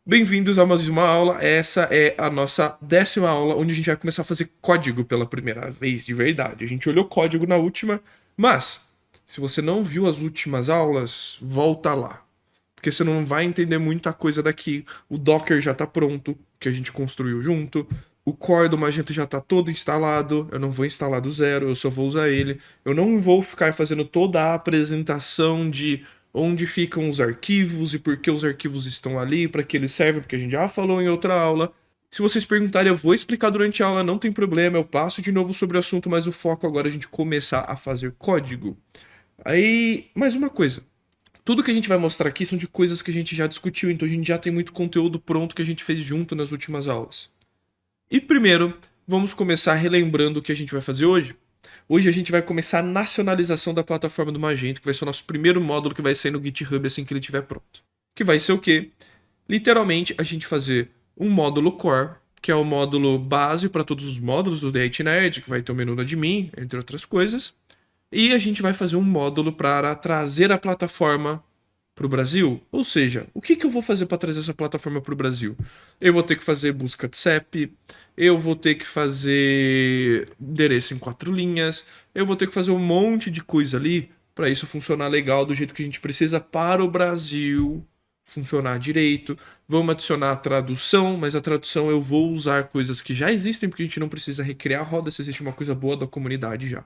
Bem-vindos a mais uma aula. Essa é a nossa 10ª aula, onde a gente vai começar a fazer código pela primeira vez, de verdade. A gente olhou código na última, mas se você não viu as últimas aulas, volta lá. Porque você não vai entender muita coisa daqui. O Docker já está pronto, que a gente construiu junto. O core do Magento já está todo instalado. Eu não vou instalar do zero, eu só vou usar ele. Eu não vou ficar fazendo toda a apresentação de onde ficam os arquivos e por que os arquivos estão ali, para que eles servem, porque a gente já falou em outra aula. Se vocês perguntarem, eu vou explicar durante a aula, não tem problema, eu passo de novo sobre o assunto, mas o foco agora é a gente começar a fazer código. Aí, mais uma coisa. Tudo que a gente vai mostrar aqui são de coisas que a gente já discutiu, então a gente já tem muito conteúdo pronto que a gente fez junto nas últimas aulas. E primeiro, vamos começar relembrando o que a gente vai fazer hoje. Hoje a gente vai começar a nacionalização da plataforma do Magento, que vai ser o nosso primeiro módulo que vai sair no GitHub assim que ele estiver pronto. Que vai ser o quê? Literalmente, a gente fazer um módulo core, que é o módulo base para todos os módulos do DIT-Nerd, que vai ter o menu do admin, entre outras coisas. E a gente vai fazer um módulo para trazer a plataforma para o Brasil. Ou seja, o que eu vou fazer para trazer essa plataforma para o Brasil? Eu vou ter que fazer busca de CEP, eu vou ter que fazer endereço em 4 linhas, eu vou ter que fazer um monte de coisa ali para isso funcionar legal do jeito que a gente precisa para o Brasil funcionar direito. Vamos adicionar a tradução, mas a tradução eu vou usar coisas que já existem, porque a gente não precisa recriar a roda se existe uma coisa boa da comunidade já.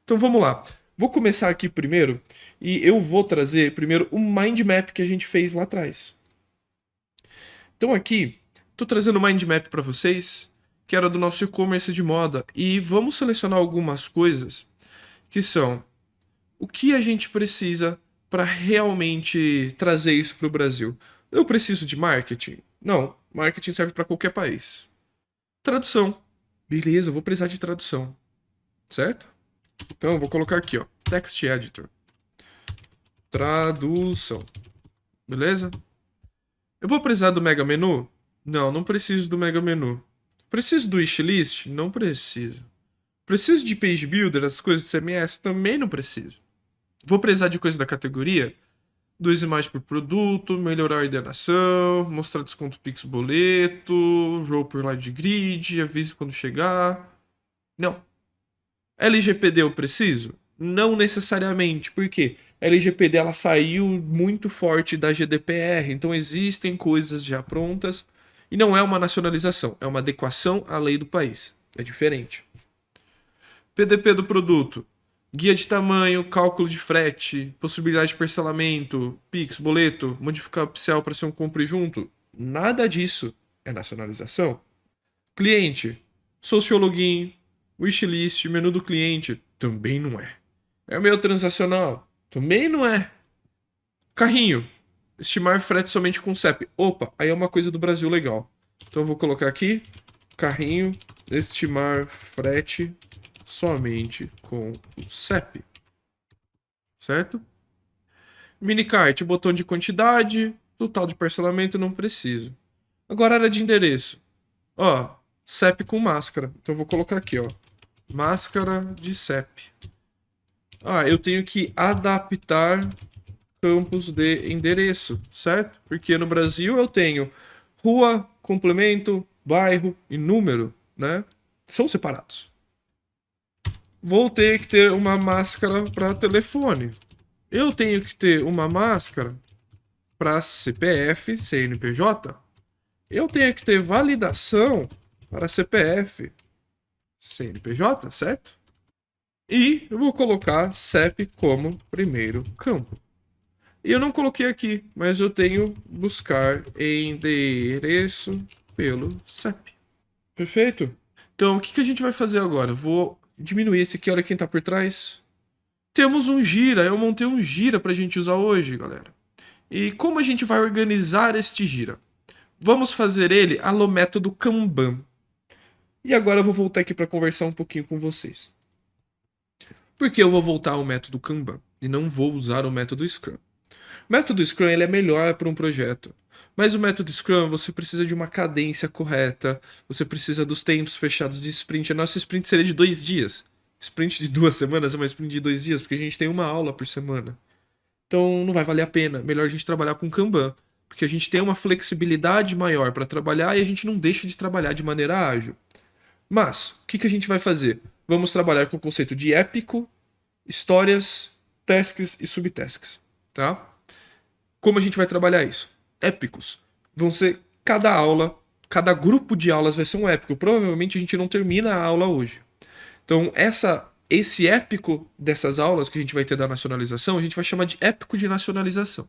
Então vamos lá. Vou começar aqui primeiro e eu vou trazer primeiro o mind map que a gente fez lá atrás. Então aqui, estou trazendo o mind map para vocês, que era do nosso e-commerce de moda, e vamos selecionar algumas coisas que são o que a gente precisa para realmente trazer isso para o Brasil. Eu preciso de marketing? Não, marketing serve para qualquer país. Tradução. Beleza, eu vou precisar de tradução, certo? Então, vou colocar aqui, ó, Text Editor. Tradução. Beleza? Eu vou precisar do Mega Menu? Não, não preciso do Mega Menu. Preciso do Wishlist? Não preciso. Preciso de Page Builder, as coisas do CMS? Também não preciso. Vou precisar de coisa da categoria? 2 imagens por produto, melhorar a ordenação, mostrar desconto Pix boleto, row por line de grid, aviso quando chegar. Não. LGPD eu preciso? Não necessariamente, porque a LGPD ela saiu muito forte da GDPR, então existem coisas já prontas e não é uma nacionalização, é uma adequação à lei do país. É diferente. PDP do produto, guia de tamanho, cálculo de frete, possibilidade de parcelamento, Pix, boleto, modificar oficial para ser um compre junto. Nada disso é nacionalização. Cliente, social login, wishlist, menu do cliente, também não é. E-mail transacional, também não é. Carrinho, estimar frete somente com CEP. Opa, aí é uma coisa do Brasil legal. Então eu vou colocar aqui, carrinho, estimar frete somente com o CEP. Certo? Minicart, botão de quantidade, total de parcelamento, não preciso. Agora área de endereço. Ó, CEP com máscara. Então eu vou colocar aqui, ó. Máscara de CEP. Ah, eu tenho que adaptar campos de endereço, certo? Porque no Brasil eu tenho rua, complemento, bairro e número, né? São separados. Vou ter que ter uma máscara para telefone. Eu tenho que ter uma máscara para CPF, CNPJ. Eu tenho que ter validação para CPF, CNPJ, certo? E eu vou colocar CEP como primeiro campo. E eu não coloquei aqui, mas eu tenho buscar endereço pelo CEP. Perfeito? Então, o que a gente vai fazer agora? Vou diminuir esse aqui, olha quem tá por trás. Temos um gira, eu montei um gira pra gente usar hoje, galera. E como a gente vai organizar este gira? Vamos fazer ele alô método Kanban. E agora eu vou voltar aqui para conversar um pouquinho com vocês. Por que eu vou voltar ao método Kanban e não vou usar o método Scrum? O método Scrum ele é melhor para um projeto. Mas o método Scrum, você precisa de uma cadência correta, você precisa dos tempos fechados de sprint. A nossa sprint seria de 2 dias. Sprint de 2 semanas é uma sprint de 2 dias, porque a gente tem uma aula por semana. Então não vai valer a pena. Melhor a gente trabalhar com Kanban. porque a gente tem uma flexibilidade maior para trabalhar e a gente não deixa de trabalhar de maneira ágil. Mas, o que a gente vai fazer? Vamos trabalhar com o conceito de épico, histórias, tasks e subtasks, tá? Como a gente vai trabalhar isso? Épicos. Vão ser cada aula, cada grupo de aulas vai ser um épico. Provavelmente a gente não termina a aula hoje. Então, esse épico dessas aulas que a gente vai ter da nacionalização, a gente vai chamar de épico de nacionalização.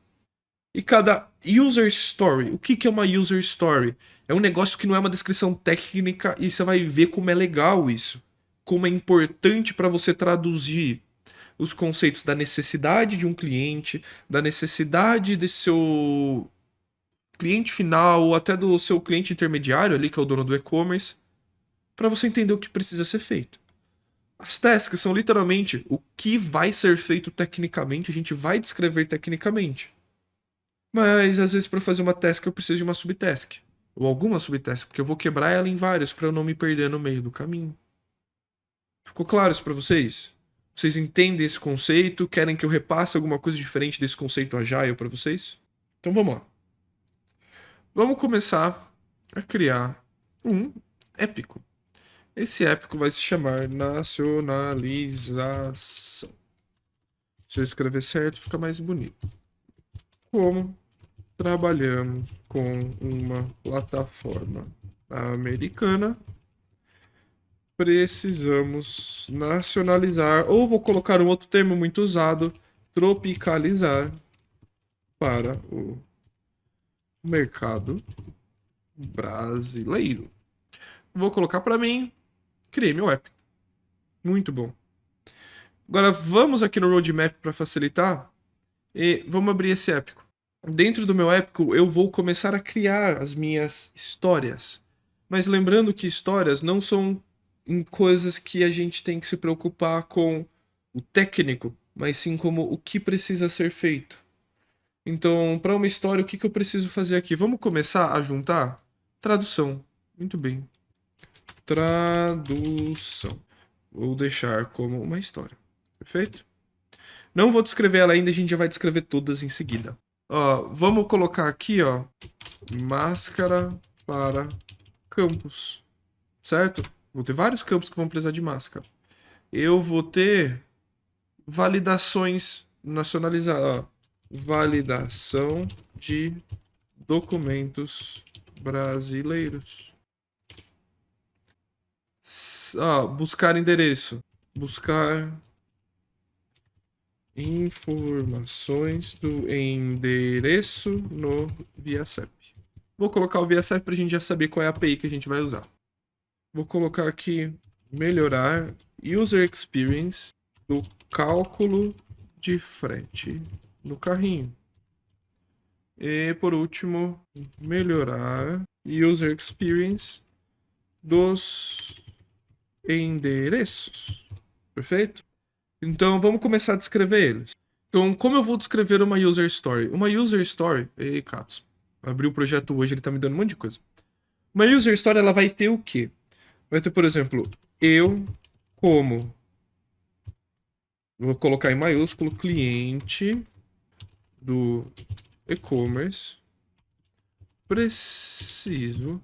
E cada user story, o que é uma user story? É um negócio que não é uma descrição técnica e você vai ver como é legal isso. Como é importante para você traduzir os conceitos da necessidade de um cliente, da necessidade desse seu cliente final ou até do seu cliente intermediário ali, que é o dono do e-commerce, para você entender o que precisa ser feito. As tasks são literalmente o que vai ser feito tecnicamente, a gente vai descrever tecnicamente. Mas às vezes para fazer uma task eu preciso de uma subtask. Ou alguma subtask, porque eu vou quebrar ela em vários para eu não me perder no meio do caminho. Ficou claro isso para vocês? Vocês entendem esse conceito? Querem que eu repasse alguma coisa diferente desse conceito agile para vocês? Então vamos lá. Vamos começar a criar um épico. Esse épico vai se chamar nacionalização. Se eu escrever certo, fica mais bonito. Como trabalhamos com uma plataforma americana, precisamos nacionalizar, ou vou colocar um outro termo muito usado, tropicalizar para o mercado brasileiro. Vou colocar para mim, criei meu app. Muito bom. Agora vamos aqui no roadmap para facilitar e vamos abrir esse épico. Dentro do meu épico eu vou começar a criar as minhas histórias. Mas lembrando que histórias não são em coisas que a gente tem que se preocupar com o técnico, mas sim como o que precisa ser feito. Então, para uma história, o que eu preciso fazer aqui? Vamos começar a juntar? Tradução. Muito bem. Tradução. Vou deixar como uma história. Perfeito? Não vou descrever ela ainda, a gente já vai descrever todas em seguida. Ó, vamos colocar aqui, ó, máscara para campos, certo? Vou ter vários campos que vão precisar de máscara. Eu vou ter validações nacionalizadas, ó, validação de documentos brasileiros. Ó, buscar endereço. Buscar informações do endereço no ViaCep. Vou colocar o ViaCep para a gente já saber qual é a API que a gente vai usar. Vou colocar aqui melhorar user experience do cálculo de frete no carrinho. E por último, melhorar user experience dos endereços. Perfeito? Então vamos começar a descrever eles. Então, como eu vou descrever uma user story? Uma user story. Ei, Katsu. Abri o projeto hoje, ele tá me dando um monte de coisa. Uma user story, ela vai ter o quê? Vai ter, por exemplo, eu como. Vou colocar em maiúsculo cliente do e-commerce. Preciso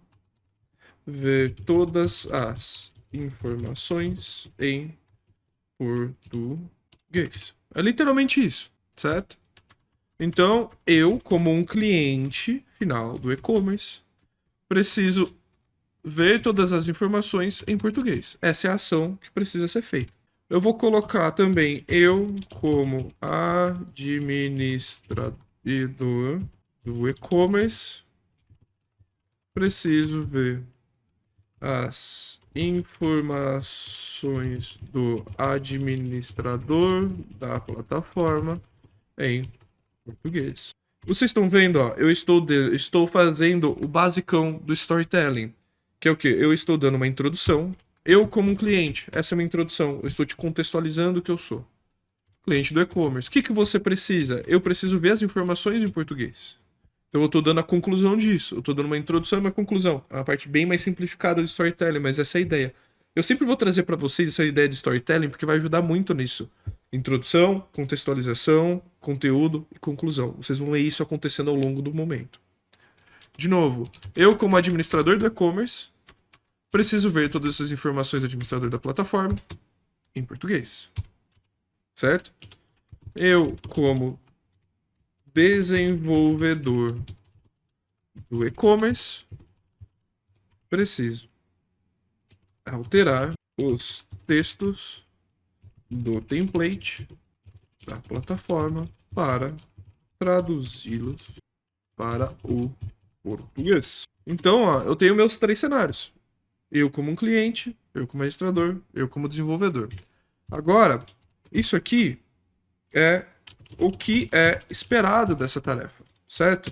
ver todas as informações em português. É literalmente isso, certo? Então, eu, como um cliente final do e-commerce, preciso ver todas as informações em português. Essa é a ação que precisa ser feita. Eu vou colocar também eu, como administrador do e-commerce, preciso ver as informações do administrador da plataforma em português. Vocês estão vendo, ó, eu estou fazendo o basicão do storytelling, que é o quê? Eu estou dando uma introdução. Eu, como um cliente, essa é a minha introdução. Eu estou te contextualizando o que eu sou. Cliente do e-commerce. O que você precisa? Eu preciso ver as informações em português. Então eu estou dando a conclusão disso. Eu estou dando uma introdução e uma conclusão. É uma parte bem mais simplificada do storytelling, mas essa é a ideia. Eu sempre vou trazer para vocês essa ideia de storytelling porque vai ajudar muito nisso. Introdução, contextualização, conteúdo e conclusão. Vocês vão ver isso acontecendo ao longo do momento. De novo, eu como administrador do e-commerce, preciso ver todas essas informações do administrador da plataforma em português. Certo? Eu como desenvolvedor do e-commerce, preciso alterar os textos do template da plataforma para traduzi-los para o português. Então, ó, eu tenho meus 3 cenários. Eu como um cliente, eu como registrador, eu como desenvolvedor. Agora, isso aqui é o que é esperado dessa tarefa, certo?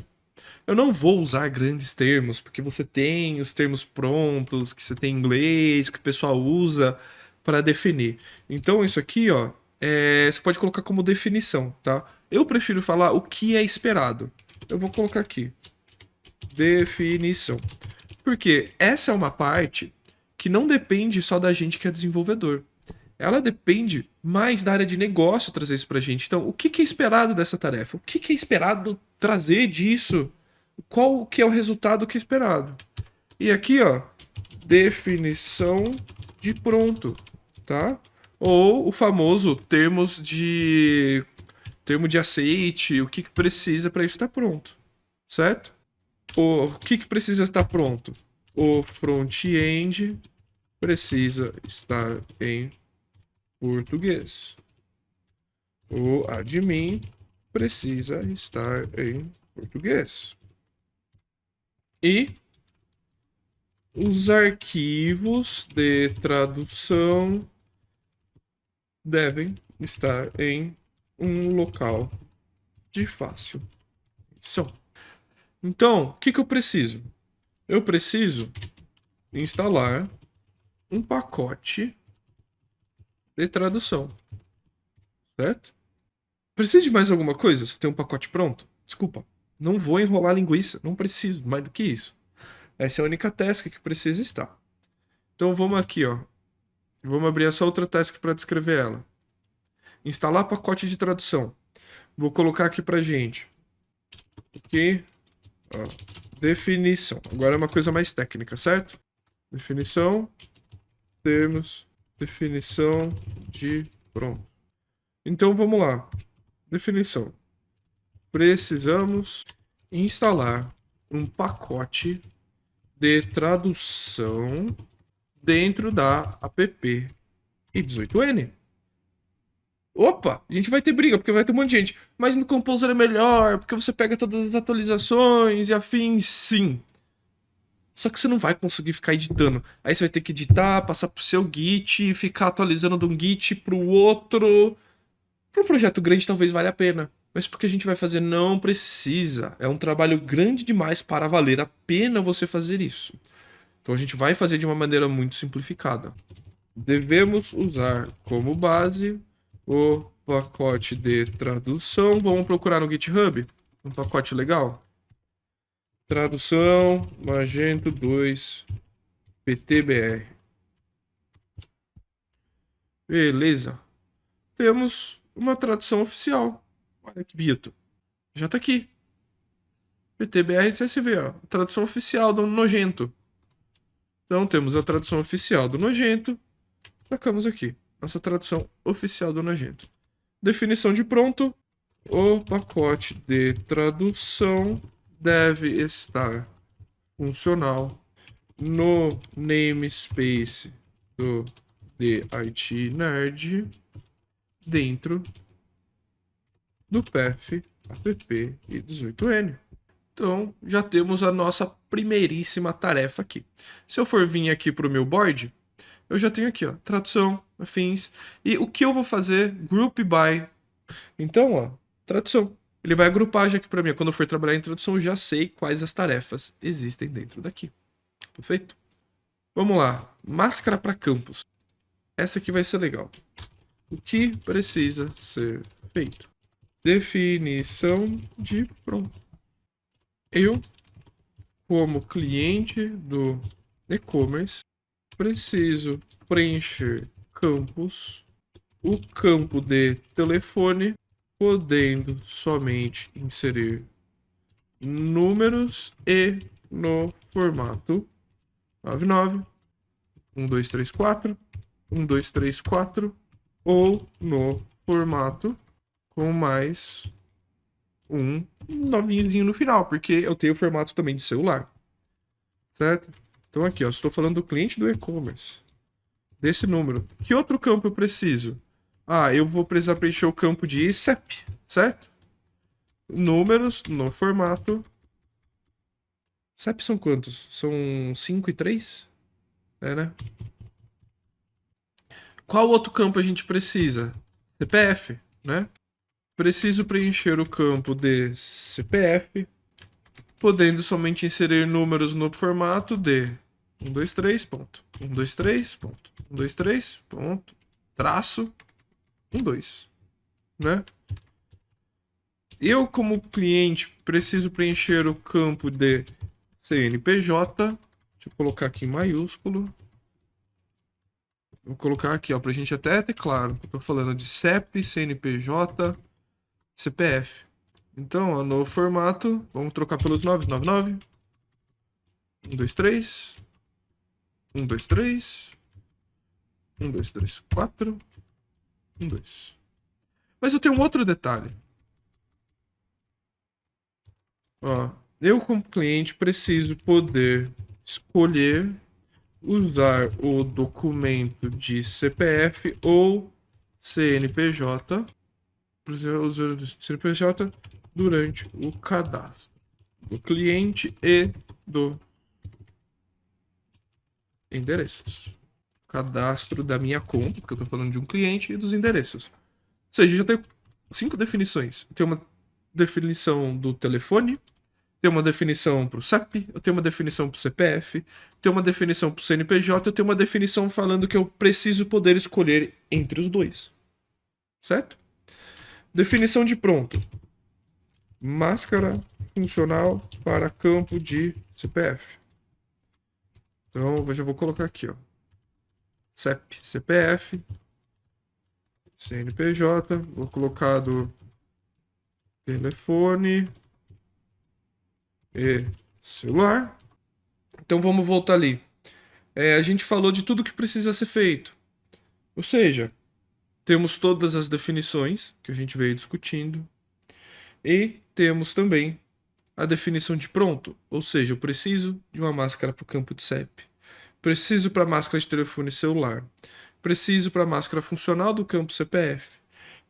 Eu não vou usar grandes termos, porque você tem os termos prontos, que você tem em inglês, que o pessoal usa para definir. Então, isso aqui, ó, você pode colocar como definição, tá? Eu prefiro falar o que é esperado. Eu vou colocar aqui. Definição. Porque essa é uma parte que não depende só da gente que é desenvolvedor. Ela depende mais da área de negócio trazer isso pra gente. Então, o que é esperado dessa tarefa? O que é esperado trazer disso? Qual que é o resultado que é esperado? E aqui, ó, definição de pronto, tá? Ou o famoso termo de aceite, o que precisa para isso estar pronto, certo? O que precisa estar pronto? O front-end precisa estar em português. O admin precisa estar em português. E os arquivos de tradução devem estar em um local de fácil edição. Então, o que eu preciso? Eu preciso instalar um pacote de tradução, certo? Precisa de mais alguma coisa? Só tem um pacote pronto? Desculpa, não vou enrolar linguiça, não preciso mais do que isso. Essa é a única task que precisa estar. Então vamos aqui, ó. Vamos abrir essa outra task para descrever ela. Instalar pacote de tradução. Vou colocar aqui pra gente. Aqui, ó, definição. Agora é uma coisa mais técnica, certo? Definição, termos, definição de pronto. Então vamos lá. Definição. Precisamos instalar um pacote de tradução dentro da app i18n. Opa, a gente vai ter briga, porque vai ter um monte de gente. Mas no Composer é melhor, porque você pega todas as atualizações e afins, sim. Só que você não vai conseguir ficar editando. Aí você vai ter que editar, passar pro seu Git, ficar atualizando de um Git pro outro. Para um projeto grande talvez valha a pena. Mas porque a gente vai fazer não precisa. É um trabalho grande demais para valer a pena você fazer isso. Então a gente vai fazer de uma maneira muito simplificada. Devemos usar como base o pacote de tradução. Vamos procurar no GitHub um pacote legal. Tradução Magento 2 PTBR. Beleza. Temos uma tradução oficial. Olha que bonito. Já tá aqui. PTBR CSV, ó. Tradução oficial do Nojento. Então temos a tradução oficial do Nojento. Tacamos aqui. Nossa tradução oficial do Nojento. Definição de pronto. O pacote de tradução deve estar funcional no namespace do DIT Nerd dentro do path app e 18n. Então, já temos a nossa primeiríssima tarefa aqui. Se eu for vir aqui para o meu board, eu já tenho aqui, ó, tradução, afins, e o que eu vou fazer? Group by. Então, ó, tradução. Ele vai agrupar já aqui para mim. Quando eu for trabalhar em tradução, eu já sei quais as tarefas existem dentro daqui. Perfeito? Vamos lá. Máscara para campos. Essa aqui vai ser legal. O que precisa ser feito? Definição de pronto. Eu, como cliente do e-commerce, preciso preencher campos. O campo de telefone, podendo somente inserir números e no formato 99, 1234, 1234, ou no formato com mais um novinhozinho no final, porque eu tenho o formato também de celular, certo? Então aqui, ó, estou falando do cliente do e-commerce, desse número. Que outro campo eu preciso? Ah, eu vou precisar preencher o campo de CEP, certo? Números no formato. CEP são quantos? São 5 e 3? É, né? Qual outro campo a gente precisa? CPF, né? Preciso preencher o campo de CPF, podendo somente inserir números no formato de 123 ponto, 123 ponto, 123 ponto, traço 12, né? Eu, como cliente, preciso preencher o campo de CNPJ. Deixa eu colocar aqui em maiúsculo. Vou colocar aqui, ó, pra gente até ter claro. Eu tô falando de CEP, CNPJ, CPF. Então, ó, no formato, vamos trocar pelos 999. 123. 123. 1234. 12. Mas eu tenho um outro detalhe. Ó, eu, como cliente, preciso poder escolher usar o documento de CPF ou CNPJ, precisa usar o CNPJ durante o cadastro do cliente e do endereços. Cadastro da minha conta, porque eu estou falando de um cliente, e dos endereços. Ou seja, eu já tenho 5 definições. Tem uma definição do telefone, tem uma definição para o CEP, eu tenho uma definição para o CPF, tenho uma definição para o CNPJ, eu tenho uma definição falando que eu preciso poder escolher entre os dois. Certo? Definição de pronto. Máscara funcional para campo de CPF. Então, eu já vou colocar aqui, ó. CEP, CPF, CNPJ, vou colocar do telefone e celular. Então vamos voltar ali. A gente falou de tudo que precisa ser feito. Ou seja, temos todas as definições que a gente veio discutindo. E temos também a definição de pronto. Ou seja, eu preciso de uma máscara para o campo de CEP. Preciso para a máscara de telefone celular. Preciso para a máscara funcional do campo CPF.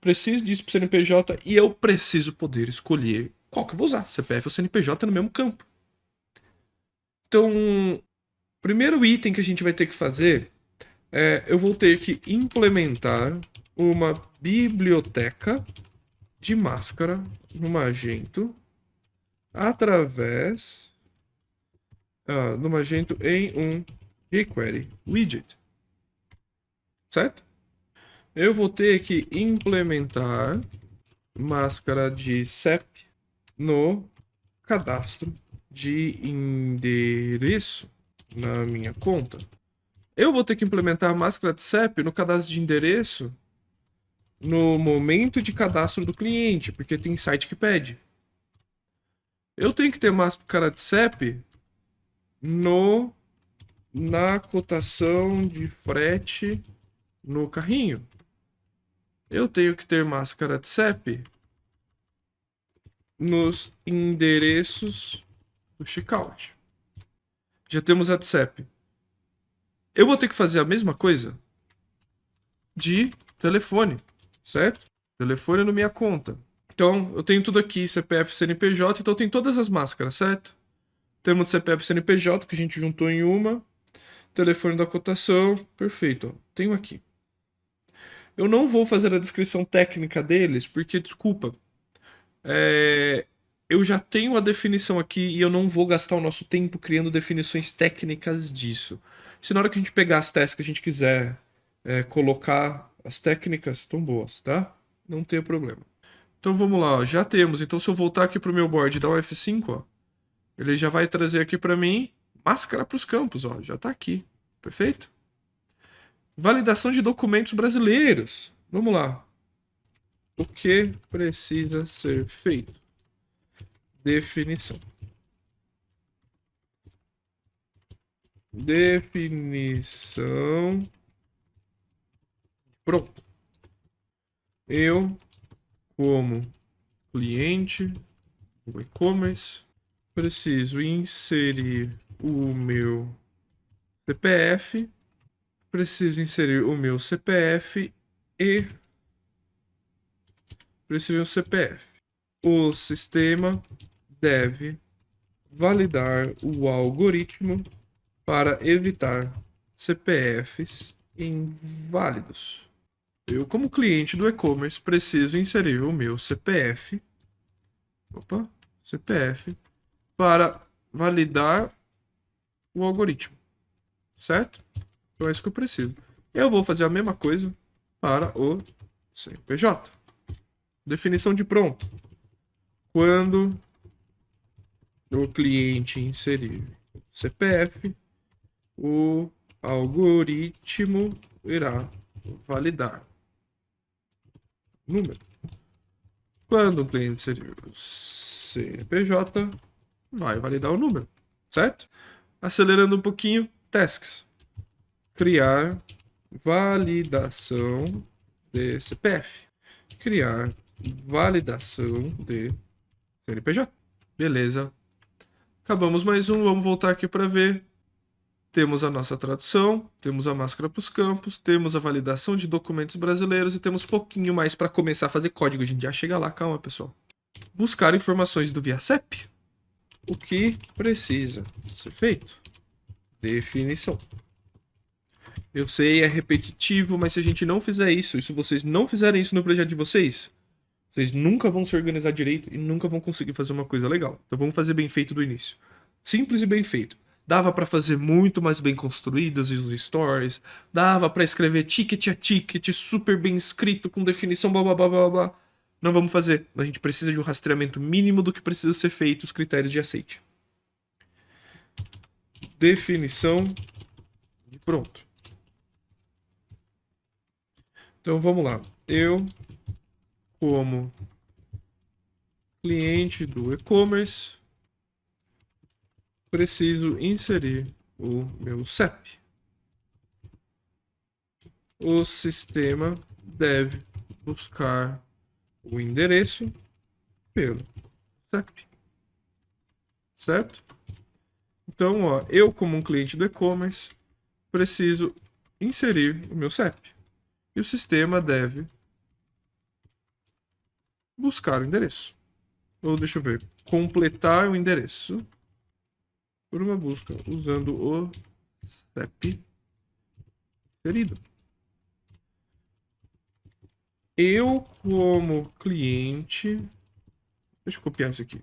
Preciso disso para o CNPJ e eu preciso poder escolher qual que eu vou usar, CPF ou CNPJ no mesmo campo. Então, o primeiro item que a gente vai ter que fazer eu vou ter que implementar uma biblioteca de máscara no Magento através do Magento em um jQuery widget, certo? Eu vou ter que implementar máscara de CEP no cadastro de endereço na minha conta. Eu vou ter que implementar a máscara de CEP no cadastro de endereço no momento de cadastro do cliente, porque tem site que pede. Eu tenho que ter máscara de CEP na cotação de frete no carrinho. Eu tenho que ter máscara de CEP nos endereços do checkout. Já temos a de CEP. Eu vou ter que fazer a mesma coisa de telefone, certo? Telefone na minha conta. Então, eu tenho tudo aqui, CPF, CNPJ, então tem todas as máscaras, certo? Temos CPF, CNPJ, que a gente juntou em uma. Telefone da cotação, perfeito, ó, tenho aqui. Eu não vou fazer a descrição técnica deles, porque, desculpa, eu já tenho a definição aqui e eu não vou gastar o nosso tempo criando definições técnicas disso. Se na hora que a gente pegar as tasks que a gente quiser colocar, as técnicas estão boas, tá? Não tem problema. Então vamos lá, ó, já temos. Então se eu voltar aqui pro meu board e dar o F5, ó, ele já vai trazer aqui para mim máscara para os campos, ó, já tá aqui. Perfeito? Validação de documentos brasileiros. Vamos lá. O que precisa ser feito? Definição. Definição. Pronto. Eu, como cliente do e-commerce, preciso inserir o meu CPF. Preciso inserir o meu CPF e preciso o CPF. O sistema deve validar o algoritmo para evitar CPFs inválidos. Eu, como cliente do e-commerce, preciso inserir o meu CPF, CPF, para validar o algoritmo, certo? Então é isso que eu preciso. Eu vou fazer a mesma coisa para o CNPJ. Definição de pronto. Quando o cliente inserir o CPF, o algoritmo irá validar o número. Quando o cliente inserir o CNPJ, vai validar o número, certo? Acelerando um pouquinho, tasks. Criar validação de CPF. Criar validação de CNPJ. Beleza. Acabamos mais um, vamos voltar aqui para ver. Temos a nossa tradução, temos a máscara para os campos, temos a validação de documentos brasileiros e temos pouquinho mais para começar a fazer código. A gente já chega lá, calma, pessoal. Buscar informações do ViaCep. O que precisa ser feito? Definição. Eu sei, é repetitivo, mas se a gente não fizer isso, e se vocês não fizerem isso no projeto de vocês, vocês nunca vão se organizar direito e nunca vão conseguir fazer uma coisa legal. Então vamos fazer bem feito do início. Simples e bem feito. Dava para fazer muito mais bem construídos os stories, dava para escrever ticket a ticket, super bem escrito, com definição, blá blá blá blá blá. Não vamos fazer. A gente precisa de um rastreamento mínimo do que precisa ser feito, os critérios de aceite. Definição e pronto. Então vamos lá. Eu, como cliente do e-commerce, preciso inserir o meu CEP. O sistema deve buscar o endereço pelo CEP. Certo? Então, ó, eu como um cliente do e-commerce preciso inserir o meu CEP. E o sistema deve buscar o endereço. Ou deixa eu ver, completar o endereço por uma busca usando o CEP inserido. Eu, como cliente, deixa eu copiar isso aqui.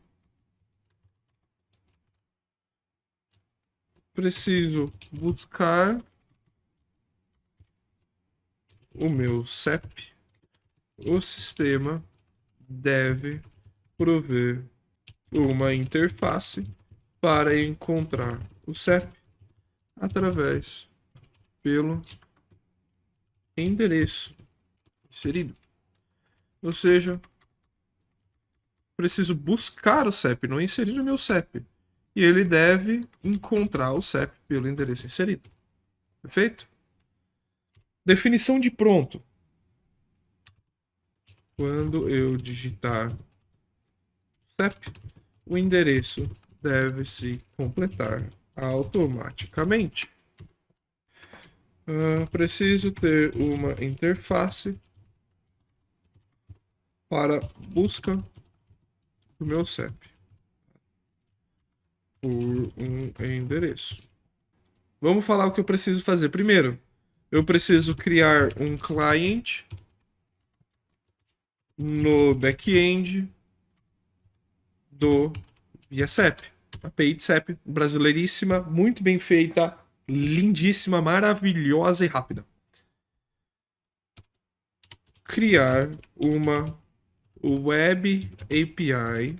Preciso buscar o meu CEP. O sistema deve prover uma interface para encontrar o CEP através pelo endereço inserido. Ou seja, preciso buscar o CEP, não inserir o meu CEP. E ele deve encontrar o CEP pelo endereço inserido. Perfeito? Definição de pronto. Quando eu digitar CEP, o endereço deve se completar automaticamente. Preciso ter uma interface para busca do meu CEP por um endereço. Vamos falar o que eu preciso fazer. Primeiro, eu preciso criar um client no back-end do ViaCep. API de CEP, brasileiríssima, muito bem feita, lindíssima, maravilhosa e rápida. Criar uma Web API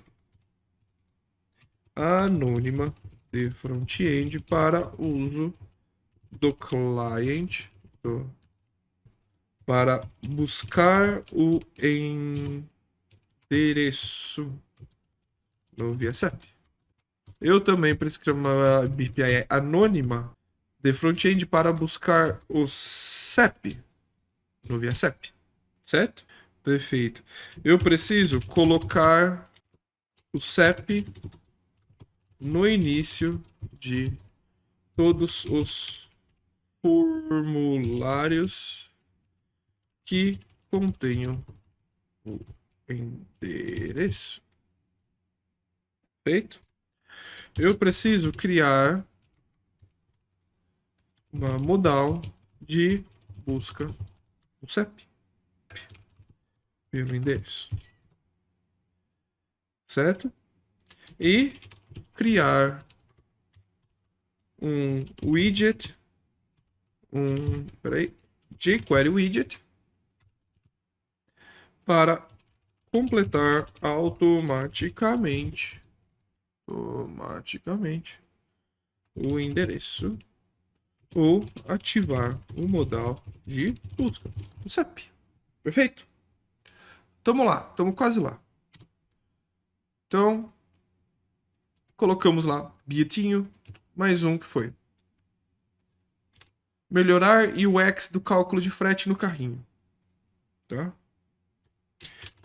anônima de front-end para uso do client para buscar o endereço no ViaCep. Eu também preciso criar uma API anônima de front-end para buscar o CEP no ViaCEP, certo? Perfeito. Eu preciso colocar o CEP no início de todos os formulários que contenham o endereço. Feito? Eu preciso criar uma modal de busca do CEP pelo endereço. Certo? E criar um widget, jQuery widget para completar automaticamente o endereço ou ativar o modal de busca do CEP. Perfeito? Tamo lá, tamo quase lá. Então, colocamos lá bilhetinho, mais um que foi melhorar UX do cálculo de frete no carrinho. Tá?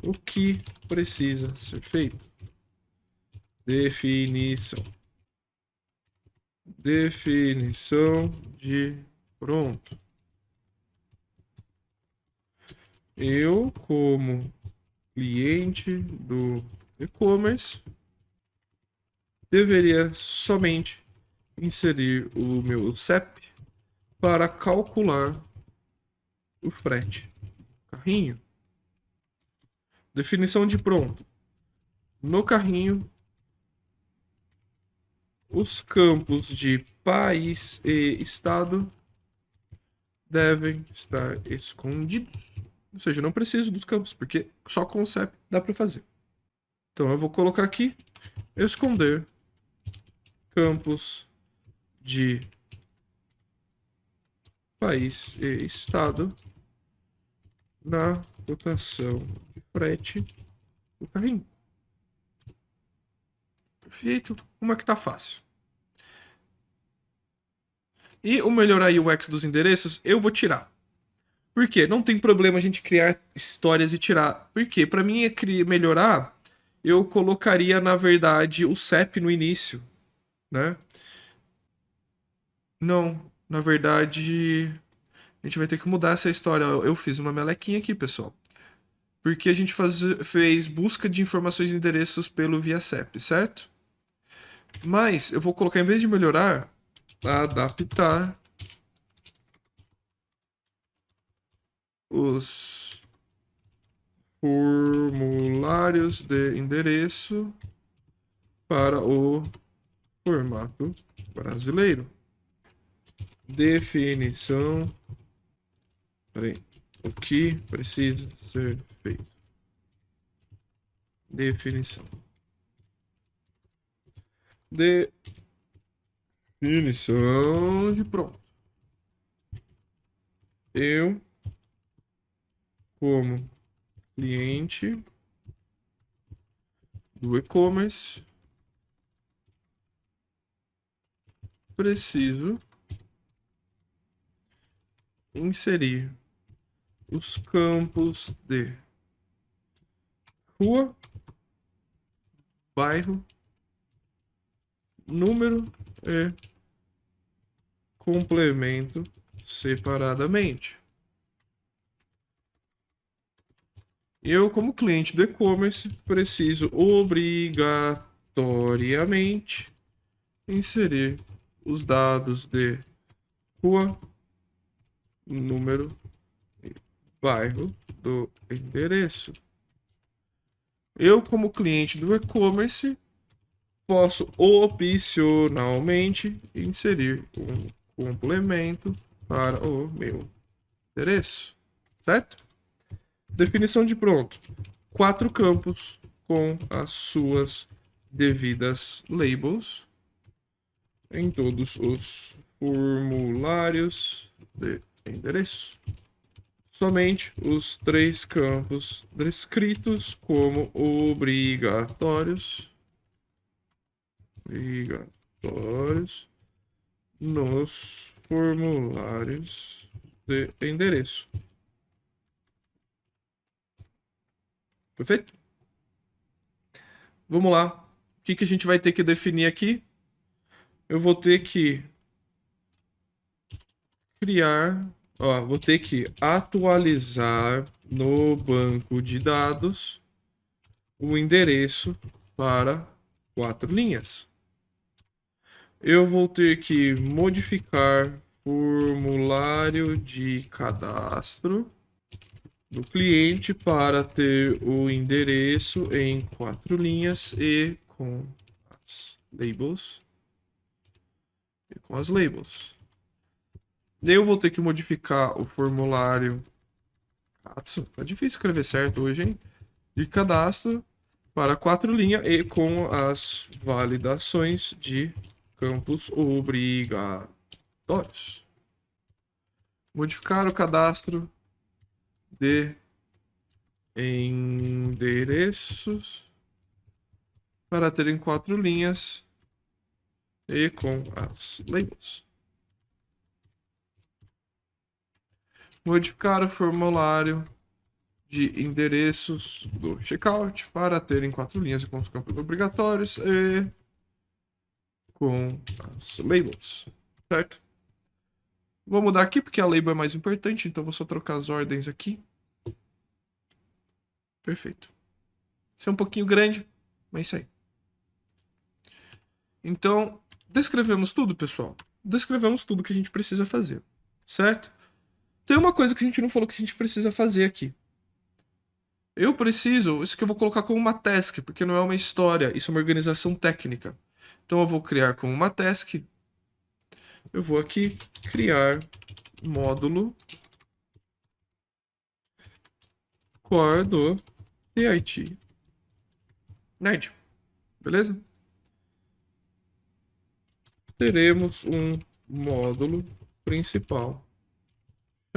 O que precisa ser feito? Definição de pronto. Eu, como cliente do e-commerce, deveria somente inserir o meu CEP para calcular o frete do carrinho. Definição de pronto. No carrinho, os campos de país e estado devem estar escondidos. Ou seja, eu não preciso dos campos, porque só com o CEP dá para fazer. Então eu vou colocar aqui, esconder campos de país e estado na cotação de frete do carrinho. Perfeito. Como é que tá fácil? E o melhorar UX dos endereços, eu vou tirar. Por quê? Não tem problema a gente criar histórias e tirar. Por quê? Para mim, melhorar, eu colocaria, na verdade, o CEP no início, né? Não, na verdade, a gente vai ter que mudar essa história. Eu fiz uma melequinha aqui, pessoal. Porque a gente fez busca de informações e endereços pelo ViaCEP, certo? Mas eu vou colocar, em vez de melhorar, adaptar os formulários de endereço para o formato brasileiro. Definição. Peraí. O que precisa ser feito? Definição. Definição de pronto. Eu, como cliente do e-commerce, preciso inserir os campos de rua, bairro, número e complemento separadamente. Eu, como cliente do e-commerce, preciso obrigatoriamente inserir os dados de rua, número e bairro do endereço. Eu, como cliente do e-commerce, posso opcionalmente inserir um complemento para o meu endereço, certo? Definição de pronto. 4 campos com as suas devidas labels em todos os formulários de endereço. Somente os 3 campos descritos como obrigatórios nos formulários de endereço. Perfeito? Vamos lá. O que que a gente vai ter que definir aqui? Eu vou ter que criar, ó, vou ter que atualizar no banco de dados o endereço para 4 linhas. Eu vou ter que modificar formulário de cadastro do cliente para ter o endereço em 4 linhas e com as labels. Eu vou ter que modificar o formulário. Tá difícil escrever certo hoje, hein? De cadastro para 4 linhas e com as validações de campos obrigatórios. Modificar o cadastro de endereços para ter em 4 linhas e com as labels. Modificar o formulário de endereços do checkout para ter em 4 linhas e com os campos obrigatórios e com as labels, certo? Vou mudar aqui porque a label é mais importante, então vou só trocar as ordens aqui. Perfeito. Isso é um pouquinho grande, mas isso aí. Então, descrevemos tudo, pessoal. Descrevemos tudo que a gente precisa fazer, certo? Tem uma coisa que a gente não falou que a gente precisa fazer aqui. Eu preciso, isso que eu vou colocar como uma task, porque não é uma história, isso é uma organização técnica. Então eu vou criar como uma task. Eu vou aqui criar módulo core do DIT Nerd. Beleza? Teremos um módulo principal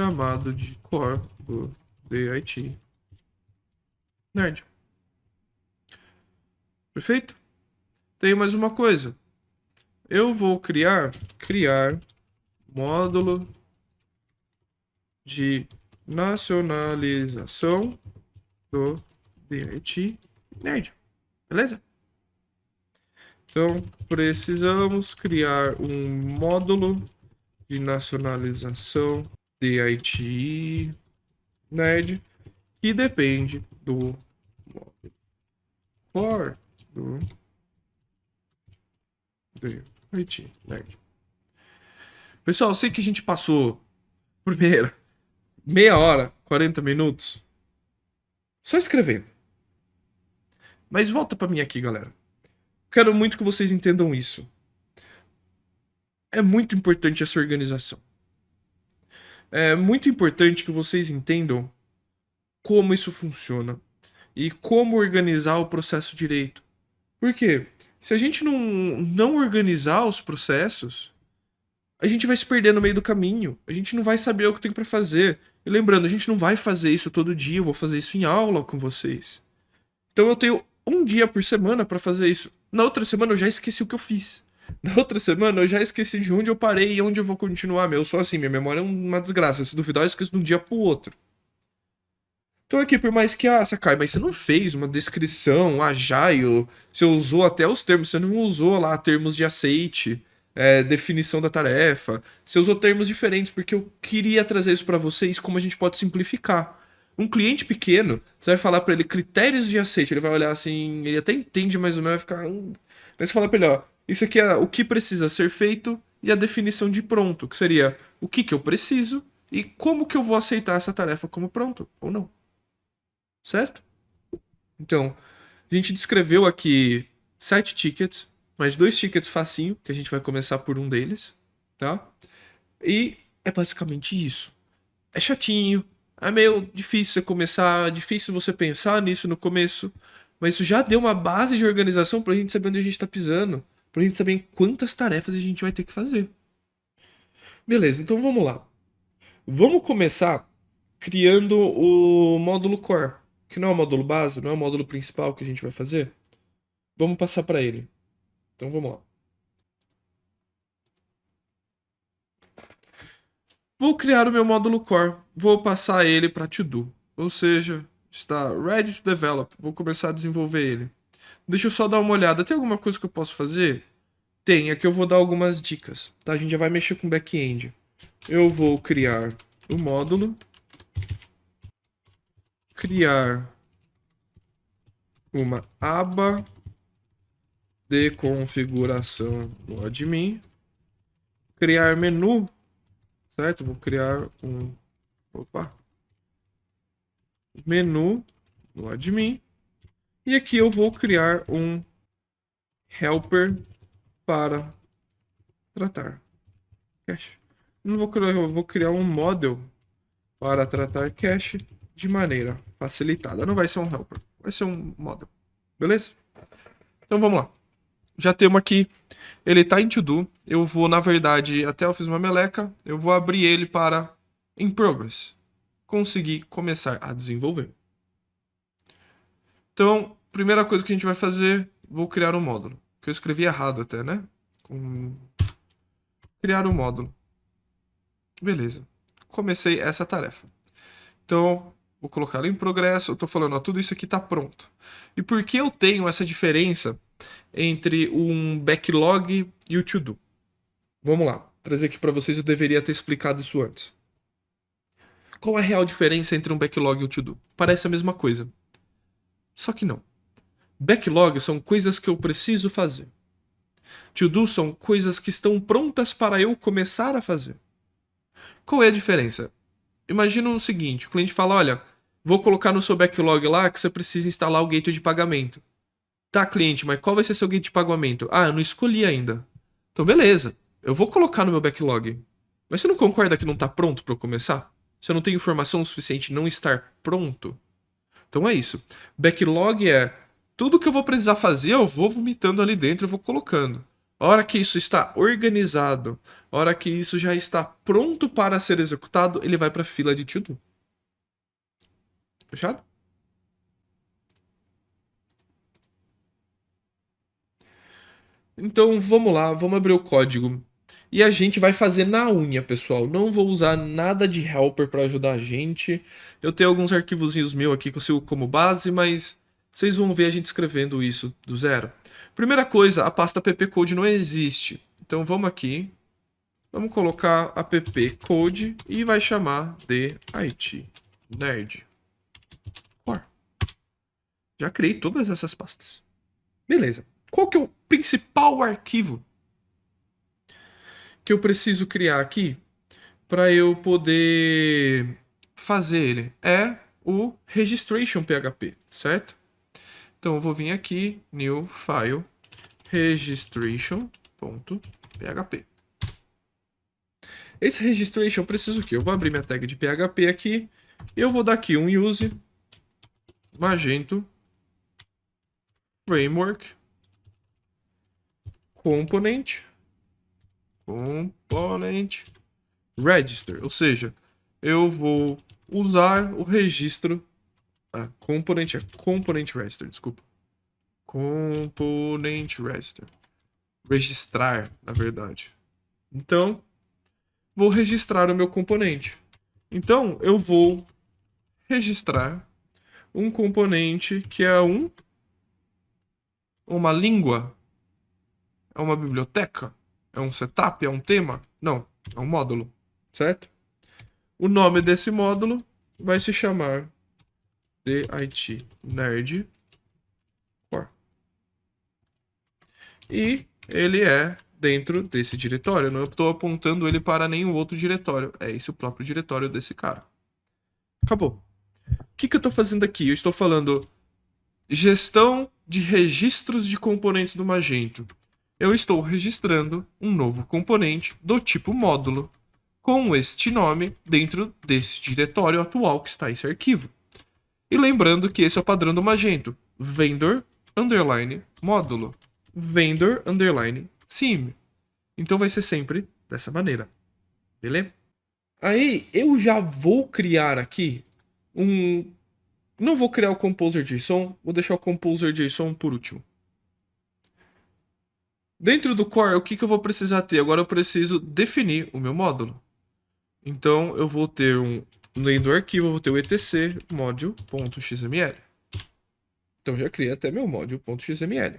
chamado de core do DIT Nerd. Perfeito? Tem mais uma coisa. Eu vou criar módulo de nacionalização do DIT Nerd. Beleza? Então, precisamos criar um módulo de nacionalização DIT Nerd que depende do módulo core do DIT Nerd. Pessoal, eu sei que a gente passou primeiro meia hora, 40 minutos só escrevendo. Mas volta para mim aqui, galera. Quero muito que vocês entendam isso. É muito importante essa organização. É muito importante que vocês entendam como isso funciona e como organizar o processo direito. Por quê? Se a gente não organizar os processos, a gente vai se perder no meio do caminho. A gente não vai saber o que tem para fazer. E lembrando, a gente não vai fazer isso todo dia, eu vou fazer isso em aula com vocês. Então eu tenho um dia por semana para fazer isso. Na outra semana eu já esqueci o que eu fiz. Na outra semana eu já esqueci de onde eu parei e onde eu vou continuar. Eu sou assim, minha memória é uma desgraça. Se duvidar, eu esqueço de um dia pro outro. Então aqui, por mais que, Sakai, mas você não fez uma descrição, agile, você usou até os termos, você não usou lá termos de aceite, definição da tarefa, você usou termos diferentes, porque eu queria trazer isso para vocês, como a gente pode simplificar. Um cliente pequeno, você vai falar para ele critérios de aceite, ele vai olhar assim, ele até entende mais ou menos, vai ficar... Mas você fala para ele, ó, isso aqui é o que precisa ser feito e a definição de pronto, que seria o que eu preciso e como que eu vou aceitar essa tarefa como pronto, ou não. Certo? Então, a gente descreveu aqui 7 tickets, mais 2 tickets facinho, que a gente vai começar por um deles, tá? E é basicamente isso. É chatinho, é meio difícil você começar, difícil você pensar nisso no começo, mas isso já deu uma base de organização pra gente saber onde a gente tá pisando, pra gente saber em quantas tarefas a gente vai ter que fazer. Beleza, então vamos lá. Vamos começar criando o módulo core, que não é o módulo base, não é o módulo principal que a gente vai fazer. Vamos passar para ele. Então vamos lá. Vou criar o meu módulo core, vou passar ele para to-do, ou seja, está ready to develop, vou começar a desenvolver ele. Deixa eu só dar uma olhada, tem alguma coisa que eu posso fazer? Tem, aqui eu vou dar algumas dicas, tá? A gente já vai mexer com back-end. Eu vou criar o módulo, criar uma aba de configuração no admin, criar menu, certo? Vou criar um, menu no admin, e aqui eu vou criar um helper para tratar cache. Não vou criar, eu vou criar um model para tratar cache de maneira facilitada. Não vai ser um helper, vai ser um model. Beleza? Então vamos lá. Já temos aqui, ele está em to-do. Eu vou, na verdade, até eu fiz uma meleca, eu vou abrir ele para in progress. Conseguir começar a desenvolver. Então, primeira coisa que a gente vai fazer, vou criar um módulo. Que eu escrevi errado até, né? Criar um módulo. Beleza. Comecei essa tarefa. Então, vou colocar ela em progresso. Eu estou falando, ó, tudo isso aqui está pronto. E por que eu tenho essa diferença entre um backlog e o to-do? Vamos lá. Trazer aqui para vocês, eu deveria ter explicado isso antes. Qual é a real diferença entre um backlog e o to-do? Parece a mesma coisa. Só que não. Backlog são coisas que eu preciso fazer. To-do são coisas que estão prontas para eu começar a fazer. Qual é a diferença? Imagina o seguinte, o cliente fala, olha, vou colocar no seu backlog lá que você precisa instalar o gateway de pagamento. Tá, cliente, mas qual vai ser seu gateway de pagamento? Ah, eu não escolhi ainda. Então, beleza, eu vou colocar no meu backlog. Mas você não concorda que não está pronto para eu começar? Você não tem informação suficiente não estar pronto? Então é isso. Backlog é tudo que eu vou precisar fazer, eu vou vomitando ali dentro, eu vou colocando. A hora que isso está organizado, a hora que isso já está pronto para ser executado, ele vai para a fila de to-do. Fechado? Então vamos lá, vamos abrir o código. E a gente vai fazer na unha, pessoal. Não vou usar nada de helper para ajudar a gente. Eu tenho alguns arquivozinhos meus aqui que eu sigo como base, mas vocês vão ver a gente escrevendo isso do zero. Primeira coisa, a pasta ppcode não existe. Então vamos aqui, vamos colocar appcode e vai chamar de IT Nerd Core. Já criei todas essas pastas. Beleza. Qual que é o principal arquivo que eu preciso criar aqui para eu poder fazer ele? É o registration PHP, certo? Então eu vou vir aqui, new file, registration.php. Esse registration eu preciso o quê? Eu vou abrir minha tag de PHP aqui, eu vou dar aqui um use Magento framework component register, ou seja, eu vou usar o registro component register, desculpa. Component register. Registrar, na verdade. Então, vou registrar o meu componente. Então, eu vou registrar um componente que é uma língua, é uma biblioteca, é um setup, é um tema? Não, é um módulo, certo? O nome desse módulo vai se chamar IT Nerd Core. E ele é dentro desse diretório. Eu não estou apontando ele para nenhum outro diretório. É esse o próprio diretório desse cara. Acabou. O que eu estou fazendo aqui? Eu estou falando gestão de registros de componentes do Magento. Eu estou registrando um novo componente do tipo módulo com este nome dentro desse diretório atual que está esse arquivo. E lembrando que esse é o padrão do Magento. Vendor, underline, módulo. Vendor, underline, theme. Então vai ser sempre dessa maneira. Beleza? Aí eu já vou criar aqui um... Não vou criar o Composer.json, vou deixar o Composer.json por último. Dentro do core, o que eu vou precisar ter? Agora eu preciso definir o meu módulo. Então eu vou ter no meio do arquivo, eu vou ter o etc module.xml. Então já criei até meu module.xml.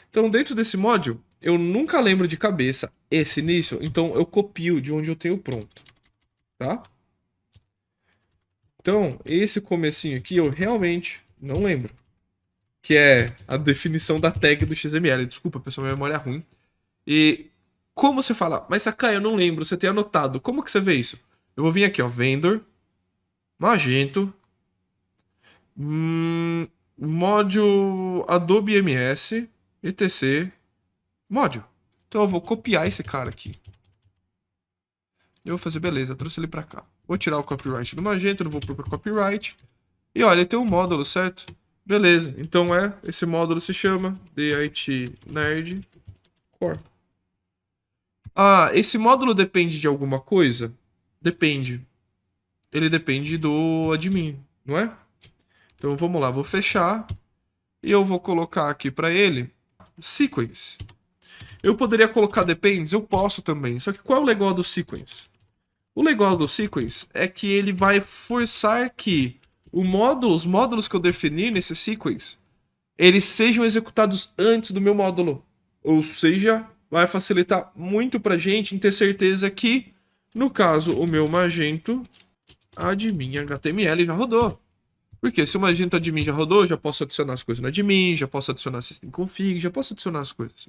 Então dentro desse module, eu nunca lembro de cabeça esse início, então eu copio de onde eu tenho pronto, tá? Então, esse comecinho aqui eu realmente não lembro, que é a definição da tag do XML. Desculpa, pessoal, minha memória é ruim. E como você fala, mas Sakai, eu não lembro, você tem anotado. Como que você vê isso? Eu vou vir aqui, ó, vendor, Magento, module Adobe MS, etc, module. Então eu vou copiar esse cara aqui. Eu vou fazer, beleza, eu trouxe ele pra cá. Vou tirar o copyright do Magento, não vou pôr pra copyright. E olha, ele tem um módulo, certo? Beleza, então esse módulo se chama DIT Nerd Core. Ah, esse módulo depende de alguma coisa? Depende. Ele depende do admin, não é? Então vamos lá, vou fechar e eu vou colocar aqui para ele sequence. Eu poderia colocar depends? Eu posso também. Só que qual é o legal do sequence? O legal do sequence é que ele vai forçar que os módulos que eu definir nesse sequence, eles sejam executados antes do meu módulo. Ou seja, vai facilitar muito pra gente em ter certeza que, no caso, o meu Magento admin HTML já rodou. Porque se o Magento admin já rodou, já posso adicionar as coisas no admin, já posso adicionar system config, já posso adicionar as coisas.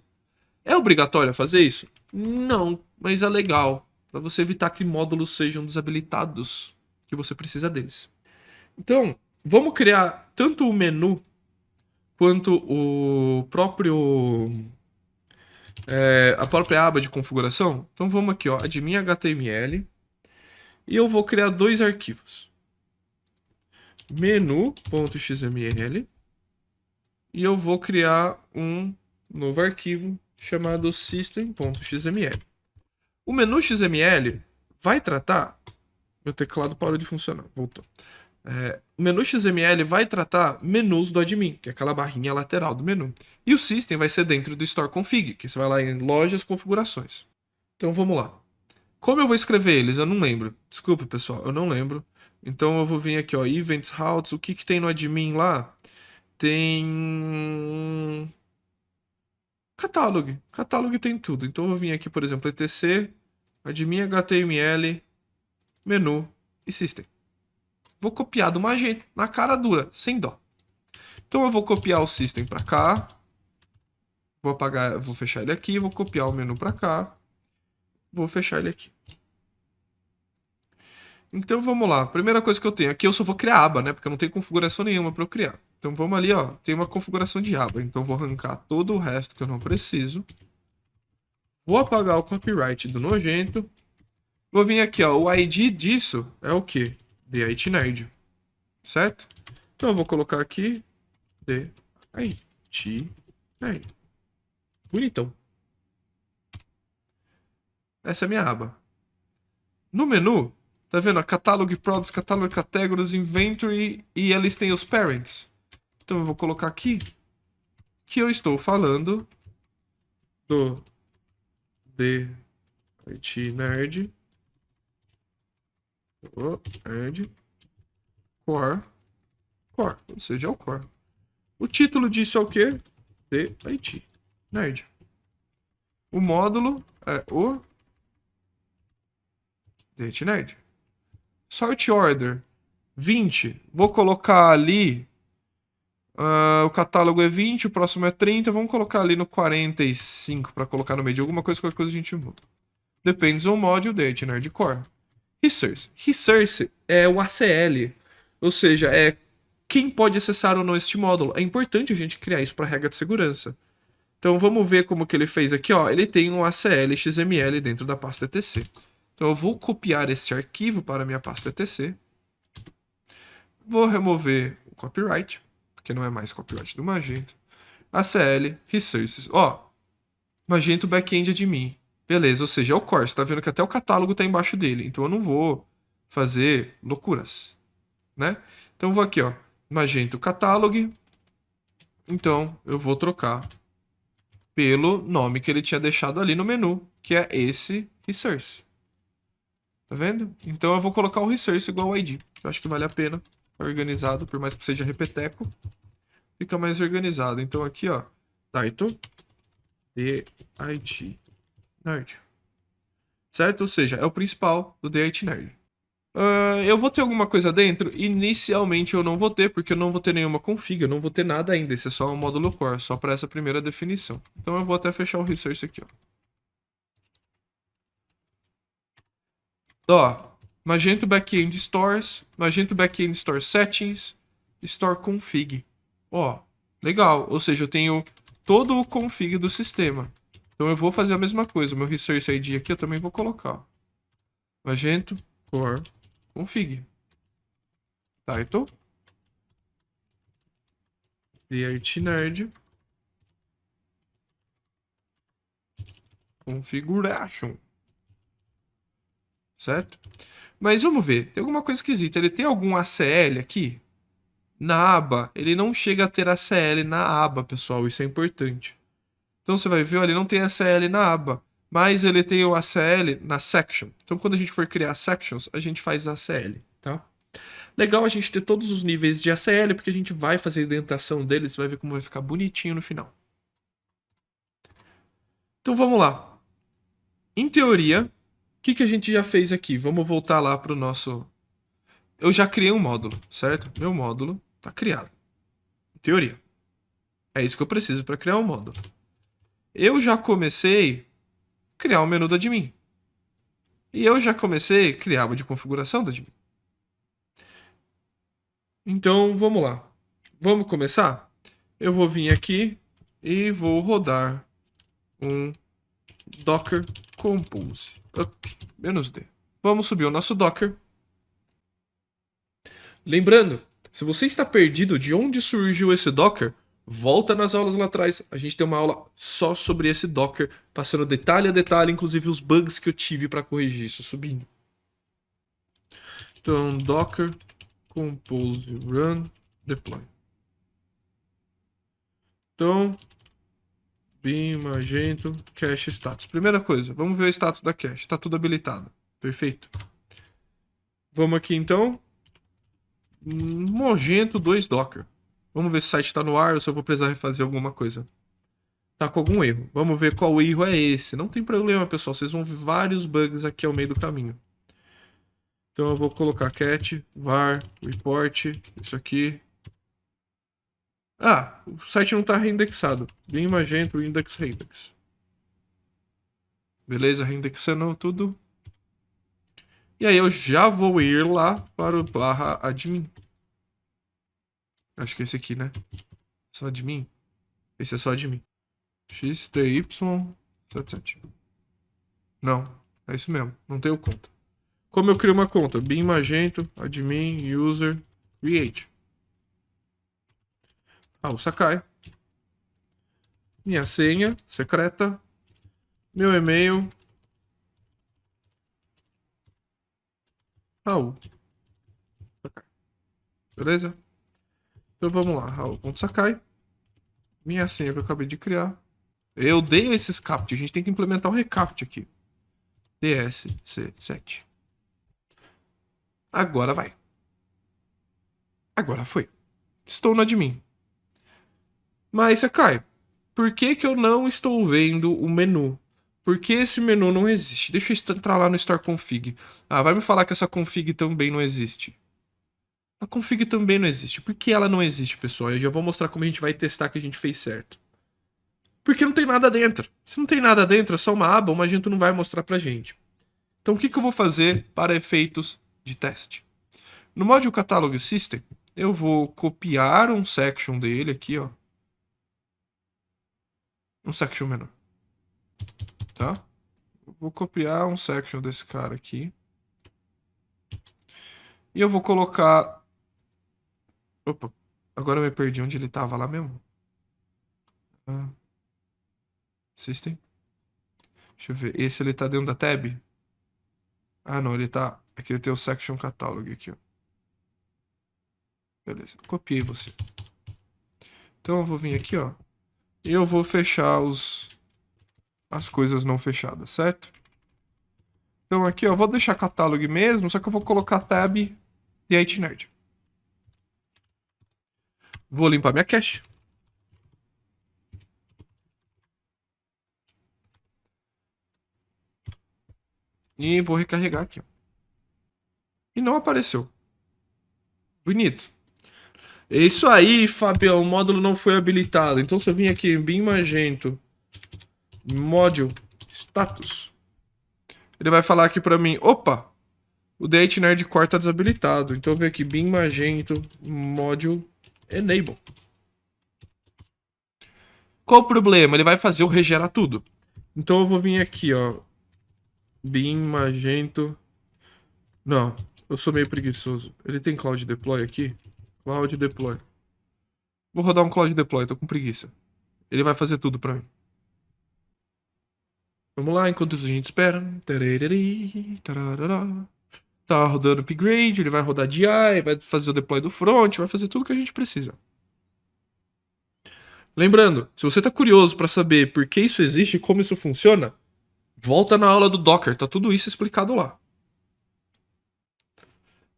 É obrigatório fazer isso? Não, mas é legal, para você evitar que módulos sejam desabilitados, que você precisa deles. Então, vamos criar tanto o menu quanto o próprio a própria aba de configuração. Então vamos aqui, ó, admin HTML, e eu vou criar dois arquivos. Menu.xml e eu vou criar um novo arquivo chamado system.xml. O menu XML vai tratar... Meu teclado parou de funcionar, voltou. O menu XML vai tratar menus do admin, que é aquela barrinha lateral do menu. E o system vai ser dentro do store config, que você vai lá em lojas, configurações. Então vamos lá. Como eu vou escrever eles? Eu não lembro. Desculpa, pessoal, eu não lembro. Então eu vou vir aqui, ó, events, routes, o que que tem no admin lá? Tem catálogo. Catálogo tem tudo. Então eu vou vir aqui, por exemplo, etc, admin HTML, menu e system. Vou copiar do Magento, na cara dura, sem dó. Então eu vou copiar o system para cá. Vou apagar, vou fechar ele aqui, vou copiar o menu para cá. Vou fechar ele aqui. Então vamos lá. Primeira coisa que eu tenho aqui, eu só vou criar aba, né? Porque eu não tenho configuração nenhuma para eu criar. Então vamos ali, ó. Tem uma configuração de aba. Então vou arrancar todo o resto que eu não preciso. Vou apagar o copyright do nojento. Vou vir aqui, ó. O ID disso é o quê? DIT Nerd. Certo? Então eu vou colocar aqui DIT Nerd. Bonitão. Essa é a minha aba. No menu, tá vendo? Catalog Products, Catalog Categories, Inventory e eles têm os Parents. Então eu vou colocar aqui que eu estou falando do DIT Nerd. Nerd. Core. Core. Ou seja, é o Core. O título disso é o quê? DIT Nerd. O módulo é o DIT Nerd. Sort Order 20. Vou colocar ali. O catálogo é 20, o próximo é 30. Vamos colocar ali no 45 para colocar no meio de alguma coisa, qualquer coisa a gente muda. Depends on module DIT Nerd Core. Resource. Resource é o ACL. Ou seja, é quem pode acessar ou não este módulo. É importante a gente criar isso para regra de segurança. Então vamos ver como que ele fez aqui, ó. Ele tem um ACL XML dentro da pasta etc. Então eu vou copiar este arquivo para a minha pasta etc. Vou remover o copyright, porque não é mais copyright do Magento. ACL Resources. Ó, Magento Backend Admin. Beleza, ou seja, é o core. Você tá vendo que até o catálogo tá embaixo dele. Então eu não vou fazer loucuras, né? Então eu vou aqui, ó. Magento Catalog. Então eu vou trocar pelo nome que ele tinha deixado ali no menu, que é esse Resource. Tá vendo? Então eu vou colocar o resource igual ao ID. Eu acho que vale a pena. Tá organizado, por mais que seja repeteco. Fica mais organizado. Então aqui, ó. Title. DIT Nerd. Certo? Ou seja, é o principal do DIT Nerd. Eu vou ter alguma coisa dentro? Inicialmente eu não vou ter, porque eu não vou ter nenhuma config, eu não vou ter nada ainda. Esse é só um módulo core, só para essa primeira definição. Então eu vou até fechar o resource aqui, ó. Ó, Magento Backend Stores, Magento Backend Store Settings, Store Config. Ó, legal. Ou seja, eu tenho todo o config do sistema. Então eu vou fazer a mesma coisa. O meu Resource ID aqui eu também vou colocar. Ó. Magento Core Config. Title. DIT Nerd. Configuration. Certo? Mas vamos ver. Tem alguma coisa esquisita. Ele tem algum ACL aqui? Na aba. Ele não chega a ter ACL na aba, pessoal. Isso é importante. Então você vai ver, olha, ele não tem ACL na aba. Mas ele tem o ACL na section. Então quando a gente for criar sections, a gente faz ACL, tá? Legal a gente ter todos os níveis de ACL, porque a gente vai fazer a indentação deles, vai ver como vai ficar bonitinho no final. Então vamos lá. Em teoria, o que a gente já fez aqui? Vamos voltar lá para o nosso... Eu já criei um módulo, certo? Meu módulo está criado. Em teoria. É isso que eu preciso para criar um módulo. Eu já comecei a criar um menu do admin. E eu já comecei a criar aba de configuração do admin. Então, vamos lá. Vamos começar? Eu vou vir aqui e vou rodar um Docker Compose up -d. Vamos subir o nosso Docker. Lembrando, se você está perdido de onde surgiu esse Docker, volta nas aulas lá atrás. A gente tem uma aula só sobre esse Docker, passando detalhe a detalhe, inclusive os bugs que eu tive para corrigir isso subindo. Então, Docker Compose Run Deploy. Então, bin, magento, cache status. Primeira coisa, vamos ver o status da cache. Está tudo habilitado. Perfeito. Vamos aqui então. Magento 2 Docker. Vamos ver se o site está no ar ou se eu vou precisar refazer alguma coisa. Tá com algum erro. Vamos ver qual erro é esse. Não tem problema, pessoal. Vocês vão ver vários bugs aqui ao meio do caminho. Então eu vou colocar cat, var, report, isso aqui. Ah, o site não está reindexado. Bin Magento index reindex. Beleza, reindexando tudo. E aí eu já vou ir lá para o /admin. Acho que é esse aqui, né? Só admin. Esse é só admin. XTY77. Não, é isso mesmo. Não tenho conta. Como eu crio uma conta? Bin Magento, admin, user, create. O Sakai. Minha senha secreta. Meu e-mail. Raul. Sakai. Beleza? Então vamos lá. Raul.sakai. Minha senha que eu acabei de criar. Eu odeio esses capt. A gente tem que implementar o recapt aqui. DSC7. Agora vai. Agora foi. Estou no admin. Mas, Sakai, por que eu não estou vendo o menu? Por que esse menu não existe? Deixa eu entrar lá no Store Config. Vai me falar que essa config também não existe. A config também não existe. Por que ela não existe, pessoal? Eu já vou mostrar como a gente vai testar que a gente fez certo. Porque não tem nada dentro. Se não tem nada dentro, é só uma aba, o Magento não vai mostrar pra gente. Então o que eu vou fazer para efeitos de teste? No Module Catalog System, eu vou copiar um section dele aqui, ó. Um section menor. Tá? Vou copiar um section desse cara aqui. E eu vou colocar... Opa, agora eu me perdi onde ele tava lá mesmo. System. Deixa eu ver. Esse ele tá dentro da tab? Não, ele tá... Aqui ele tem o section catalog aqui, ó. Beleza, copiei você. Então eu vou vir aqui, ó. E eu vou fechar as coisas não fechadas, certo? Então aqui, ó, vou deixar catálogo mesmo, só que eu vou colocar tab de IT Nerd. Vou limpar minha cache. E vou recarregar aqui, ó. E não apareceu. Bonito. É isso aí, Fabião. O módulo não foi habilitado. Então se eu vim aqui em BIM Magento, Module, Status, ele vai falar aqui pra mim, opa, o Date Nerd Core tá desabilitado. Então eu venho aqui, BIM Magento, Module, Enable. Qual o problema? Ele vai fazer eu regerar tudo. Então eu vou vir aqui, ó, BIM Magento. Não, eu sou meio preguiçoso. Ele tem Cloud Deploy aqui? Cloud Deploy. Vou rodar um Cloud Deploy, tô com preguiça. Ele vai fazer tudo pra mim. Vamos lá, enquanto isso a gente espera. Tararari, tararara. Tá rodando upgrade, ele vai rodar DI, vai fazer o deploy do front, vai fazer tudo que a gente precisa. Lembrando, se você tá curioso pra saber por que isso existe e como isso funciona, volta na aula do Docker, tá tudo isso explicado lá.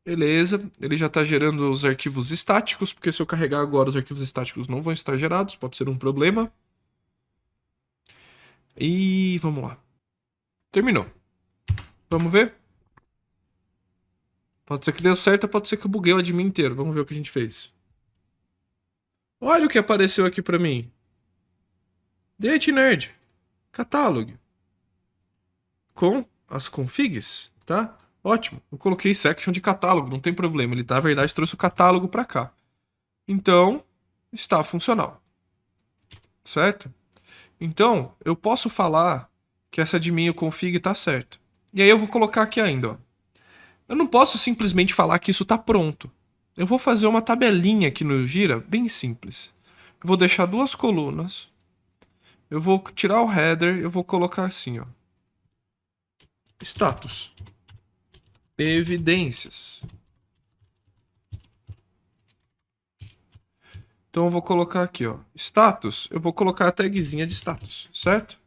Beleza, ele já tá gerando os arquivos estáticos, porque se eu carregar agora os arquivos estáticos não vão estar gerados, pode ser um problema. E vamos lá. Terminou. Vamos ver? Pode ser que deu certo, pode ser que eu buguei o admin inteiro. Vamos ver o que a gente fez. Olha o que apareceu aqui pra mim. Date Nerd. Catálogo. Com as configs, tá? Ótimo. Eu coloquei section de catálogo, não tem problema. Ele, na verdade, trouxe o catálogo pra cá. Então, está funcional. Certo? Então, eu posso falar que essa admin o config tá certo. E aí eu vou colocar aqui ainda, ó. Eu não posso simplesmente falar que isso tá pronto. Eu vou fazer uma tabelinha aqui no Gira, bem simples. Eu vou deixar duas colunas. Eu vou tirar o header, eu vou colocar assim, ó. Status. Evidências. Então eu vou colocar aqui, ó. Status, eu vou colocar a tagzinha de status, certo?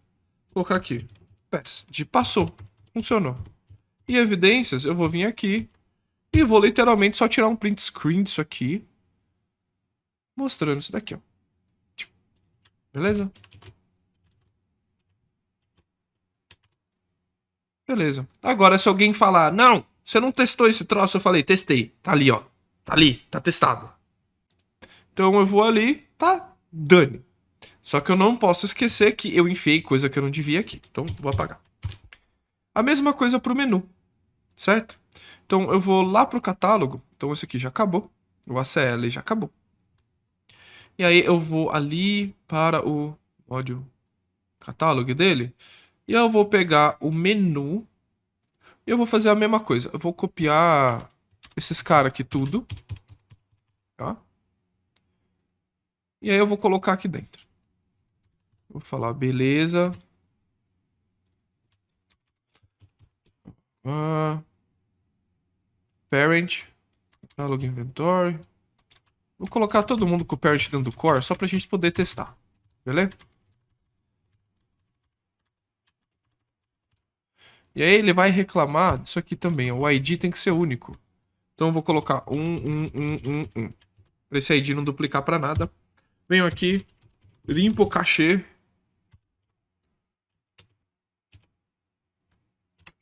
Vou colocar aqui. PES, de passou. Funcionou. E evidências, eu vou vir aqui e vou literalmente só tirar um print screen disso aqui, mostrando isso daqui, ó. Beleza? Beleza. Agora, se alguém falar, não, você não testou esse troço, eu falei, testei. Tá ali, ó. Tá ali, tá testado. Então eu vou ali, tá, dane. Só que eu não posso esquecer que eu enfiei coisa que eu não devia aqui. Então vou apagar. A mesma coisa pro menu, certo? Então eu vou lá pro catálogo. Então esse aqui já acabou. O ACL já acabou. E aí eu vou ali para o módulo catálogo dele. E eu vou pegar o menu. E eu vou fazer a mesma coisa. Eu vou copiar esses caras aqui tudo. Tá? E aí eu vou colocar aqui dentro. Vou falar, beleza. Parent. Catálogo inventory. Vou colocar todo mundo com o parent dentro do core, só pra gente poder testar. Beleza? E aí ele vai reclamar disso aqui também. O ID tem que ser único. Então eu vou colocar 1. Pra esse ID não duplicar pra nada. Venho aqui, limpo o cachê.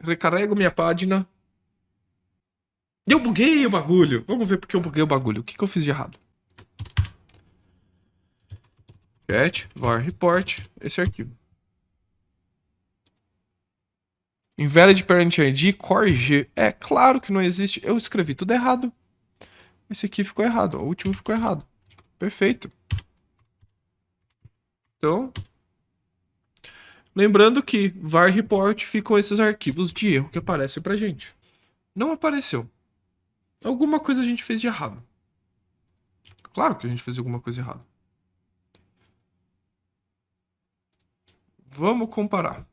Recarrego minha página. E eu buguei o bagulho. Vamos ver porque eu buguei o bagulho. O que, que eu fiz de errado? Cat, var report, esse arquivo. Invalid parent ID, core G. É claro que não existe. Eu escrevi tudo errado. Esse aqui ficou errado. O último ficou errado. Perfeito. Então, lembrando que var report ficam esses arquivos de erro que aparecem pra gente. Não apareceu. Alguma coisa a gente fez de errado. Claro que a gente fez alguma coisa errada. Vamos comparar.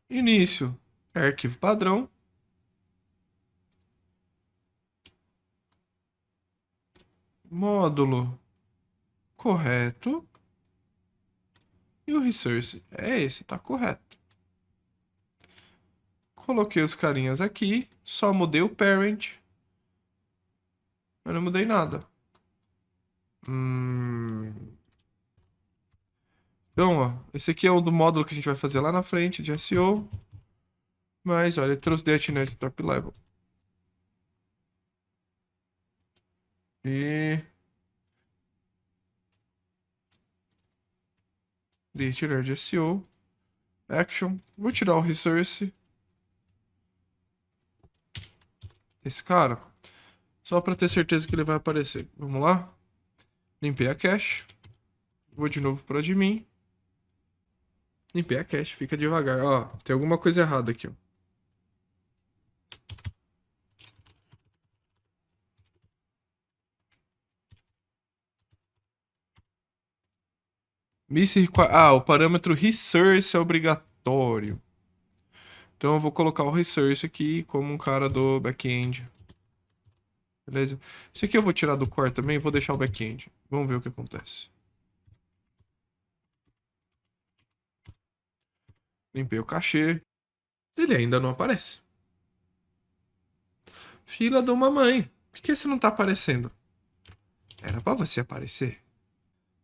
Início é arquivo padrão. Módulo correto. E o resource é esse, tá correto. Coloquei os carinhas aqui, só mudei o parent, mas não mudei nada. Então, ó, esse aqui é o do módulo que a gente vai fazer lá na frente de SEO. Mas, olha, ele trouxe DHNet Top Level. E... tirar de SEO. Action. Vou tirar o resource. Esse cara. Só para ter certeza que ele vai aparecer. Vamos lá. Limpei a cache. Vou de novo para admin. Limpei a cache. Fica devagar. Ó, tem alguma coisa errada aqui, ó. O parâmetro resource é obrigatório. Então eu vou colocar o resource aqui como um cara do back-end. Beleza? Esse aqui eu vou tirar do core também, vou deixar o back-end. Vamos ver o que acontece. Limpei o cachê. Ele ainda não aparece. Fila de uma mãe. Por que você não tá aparecendo? Era pra você aparecer.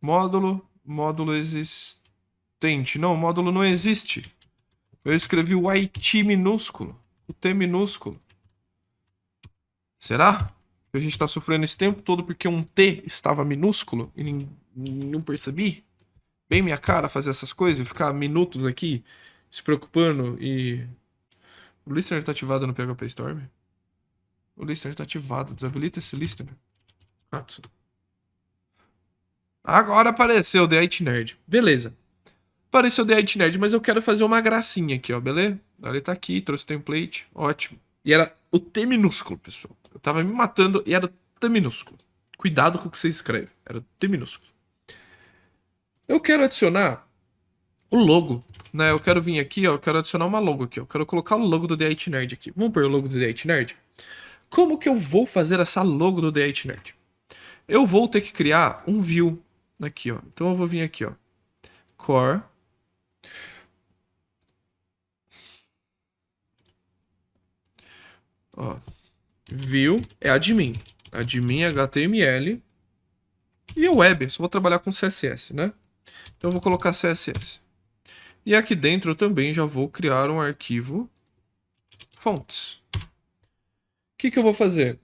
Módulo existente. Não, o módulo não existe. Eu escrevi o IT minúsculo. O T minúsculo. Será que a gente tá sofrendo esse tempo todo porque um T estava minúsculo e não percebi? Bem minha cara fazer essas coisas e ficar minutos aqui se preocupando e... O listener tá ativado no PHP Storm? O listener tá ativado. Desabilita esse listener. Katsu. Agora apareceu o The IT Nerd. Beleza. Apareceu o The IT Nerd, mas eu quero fazer uma gracinha aqui, ó, beleza? Ele tá aqui, trouxe template. Ótimo. E era o T minúsculo, pessoal. Eu tava me matando e era o T minúsculo. Cuidado com o que você escreve. Era o T minúsculo. Eu quero adicionar o logo, né? Eu quero vir aqui, ó. Eu quero adicionar uma logo aqui, ó. Eu quero colocar o logo do The IT Nerd aqui. Vamos pôr o logo do The IT Nerd? Como que eu vou fazer essa logo do The IT Nerd? Eu vou ter que criar um view aqui, ó. Então eu vou vir aqui, ó. Core. Ó. View é admin. Admin HTML. E o web. Só vou trabalhar com CSS, né? Então eu vou colocar CSS. E aqui dentro eu também já vou criar um arquivo fontes. O que eu vou fazer?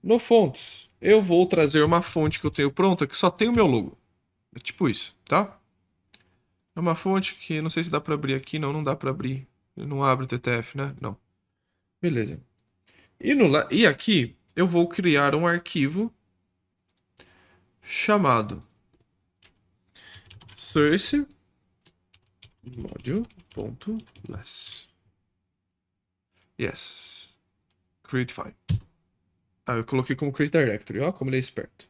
No fontes, eu vou trazer uma fonte que eu tenho pronta que só tem o meu logo. É tipo isso, tá? É uma fonte que não sei se dá pra abrir aqui. Não, não dá pra abrir. Não abre o TTF, né? Não. Beleza. E aqui eu vou criar um arquivo chamado source module.less. Yes. Create file. Ah, eu coloquei como create directory. Ó, como ele é esperto.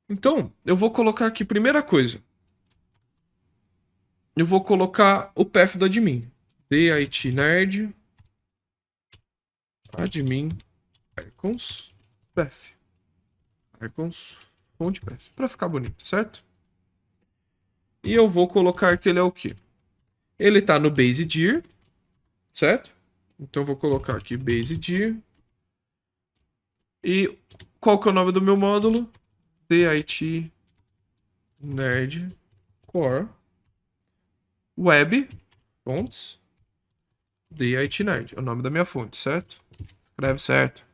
Então, eu vou colocar aqui, primeira coisa. Eu vou colocar o path do admin. DIT nerd admin icons path. Icons fonte path. Pra ficar bonito, certo? E eu vou colocar que ele é o quê? Ele tá no base dir, certo? Então eu vou colocar aqui base dir. E qual que é o nome do meu módulo? DIT nerd core web fontes DIT nerd. É o nome da minha fonte, certo? Escreve certo.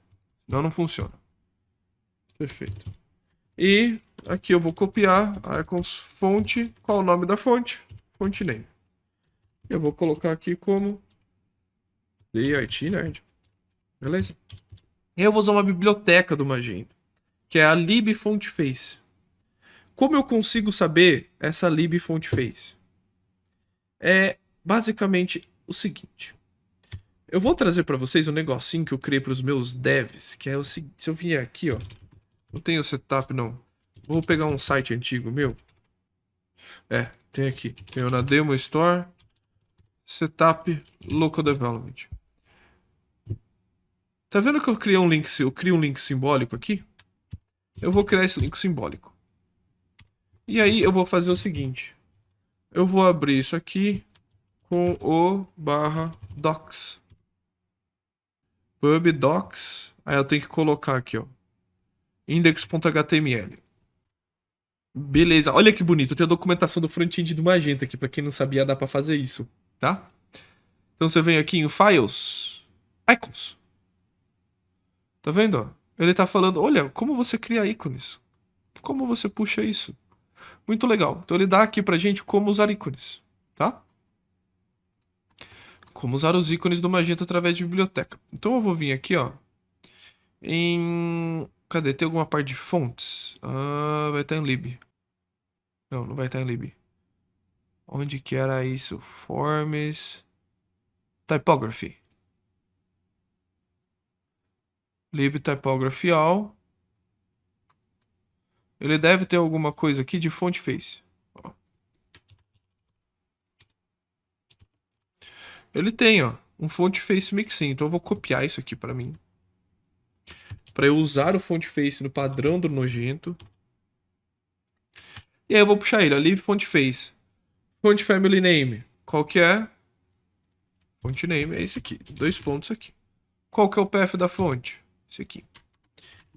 Senão não funciona. Perfeito. E aqui eu vou copiar icons fonte. Qual o nome da fonte? Fonte name. Eu vou colocar aqui como DIT nerd. Beleza? E eu vou usar uma biblioteca do Magento, que é a libfontface. Como eu consigo saber essa libfontface? É basicamente o seguinte. Eu vou trazer para vocês um negocinho que eu criei para os meus devs, que é o seguinte. Se eu vier aqui, ó. Não tenho setup, não. Vou pegar um site antigo meu. É, tem aqui. Tem na Demo Store. Setup Local Development. Tá vendo que eu criei um link? Eu crio um link simbólico aqui? Eu vou criar esse link simbólico. E aí eu vou fazer o seguinte. Eu vou abrir isso aqui com o /docs. Pub docs. Aí eu tenho que colocar aqui, ó. Index.html. Beleza, olha que bonito. Tem a documentação do front-end do Magenta aqui. Pra quem não sabia, dá pra fazer isso, tá? Então você vem aqui em Files, Icons. Tá vendo, ó? Ele tá falando, olha, como você cria ícones. Como você puxa isso. Muito legal. Então ele dá aqui pra gente como usar ícones, tá? Como usar os ícones do Magenta através de biblioteca. Então eu vou vir aqui, ó. Cadê? Tem alguma parte de fontes? Ah, vai estar em lib. Não, não vai estar em lib. Onde que era isso? Forms. Typography. Lib typography all. Ele deve ter alguma coisa aqui de font face. Ó. Ele tem, ó, um font face mixin. Então eu vou copiar isso aqui para mim. Para eu usar o font face no padrão do Nojento. E aí eu vou puxar ele, ali font face. Font family name. Qual que é? Font name é esse aqui. 2 pontos aqui. Qual que é o path da fonte? Esse aqui.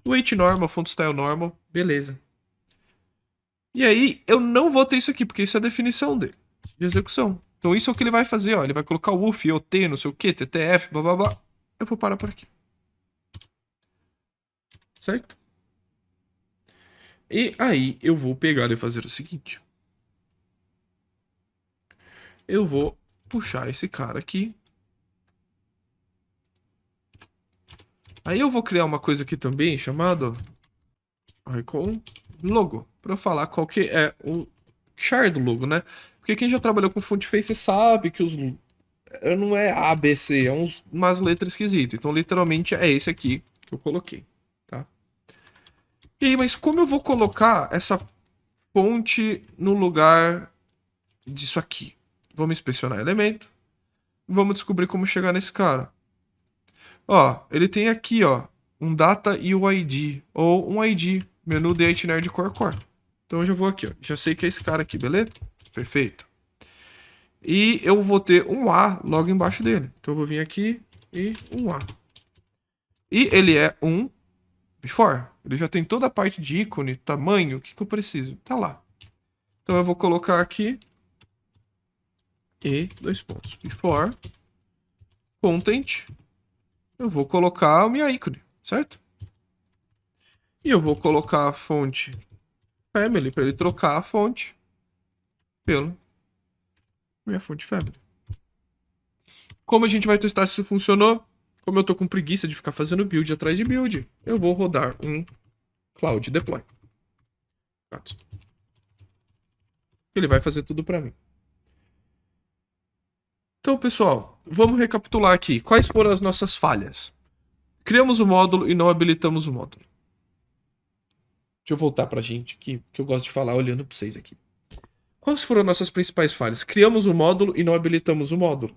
Weight normal, font style normal. Beleza. E aí eu não vou ter isso aqui, porque isso é a definição dele. De execução. Então isso é o que ele vai fazer, ó. Ele vai colocar o UF, OT, não sei o que, TTF, blá blá blá. Eu vou parar por aqui. Certo? E aí eu vou pegar e fazer o seguinte. Eu vou puxar esse cara aqui. Aí eu vou criar uma coisa aqui também chamada icon logo, para falar qual que é o char do logo, né? Porque quem já trabalhou com font face sabe que os não é A, B, C, é umas letras esquisitas. Então literalmente é esse aqui que eu coloquei, tá? E aí, mas como eu vou colocar essa fonte no lugar disso aqui? Vamos inspecionar elemento. Vamos descobrir como chegar nesse cara. Ó, ele tem aqui, ó, um data e o ID, ou um ID, menu de itinerário de core. Então eu já vou aqui, ó, já sei que é esse cara aqui, beleza? Perfeito. E eu vou ter um A logo embaixo dele. Então eu vou vir aqui e um A. E ele é um before. Ele já tem toda a parte de ícone, tamanho, o que eu preciso. Tá lá. Então eu vou colocar aqui e 2 pontos. Before content. Eu vou colocar a minha ícone, certo? E eu vou colocar a fonte family para ele trocar a fonte pela minha fonte family. Como a gente vai testar se isso funcionou? Como eu tô com preguiça de ficar fazendo build atrás de build, eu vou rodar um Cloud Deploy. Ele vai fazer tudo para mim. Então, pessoal, vamos recapitular aqui. Quais foram as nossas falhas? Criamos o módulo e não habilitamos o módulo. Deixa eu voltar pra gente aqui, que eu gosto de falar olhando para vocês aqui. Quais foram nossas principais falhas? Criamos o módulo e não habilitamos o módulo.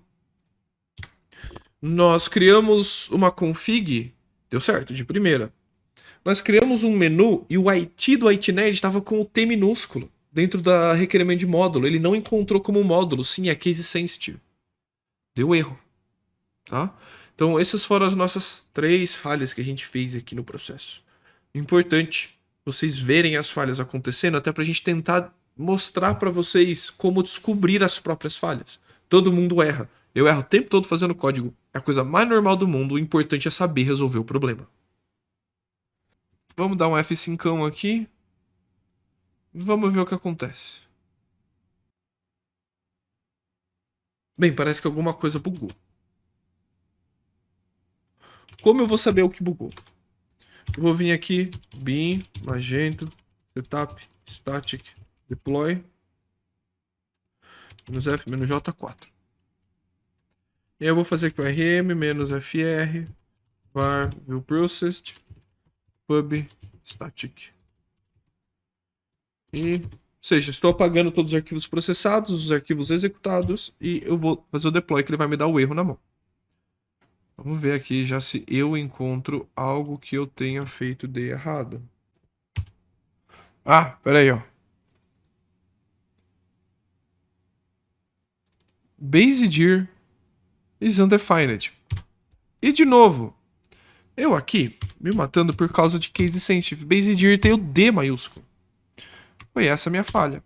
Nós criamos uma config, deu certo, de primeira. Nós criamos um menu e o IT do ITNet estava com o T minúsculo dentro da requerimento de módulo. Ele não encontrou como módulo, sim, é case sensitive. Deu erro, tá? Então essas foram as nossas 3 falhas que a gente fez aqui no processo. Importante vocês verem as falhas acontecendo até pra gente tentar mostrar pra vocês como descobrir as próprias falhas. Todo mundo erra. Eu erro o tempo todo fazendo código. É a coisa mais normal do mundo. O importante é saber resolver o problema. Vamos dar um F5 aqui. Vamos ver o que acontece. Bem, parece que alguma coisa bugou. Como eu vou saber o que bugou? Eu vou vir aqui, bin, magento, setup, static, deploy, "-f", "-j4". E aí eu vou fazer aqui o rm, "-fr", var, view processed, pub, static. Ou seja, estou apagando todos os arquivos processados, os arquivos executados, e eu vou fazer o deploy que ele vai me dar o erro na mão. Vamos ver aqui já se eu encontro algo que eu tenha feito de errado. Ah, peraí, ó. BaseDir is undefined. E de novo, eu aqui me matando por causa de case sensitive. BaseDir tem o D maiúsculo. Foi essa a minha falha.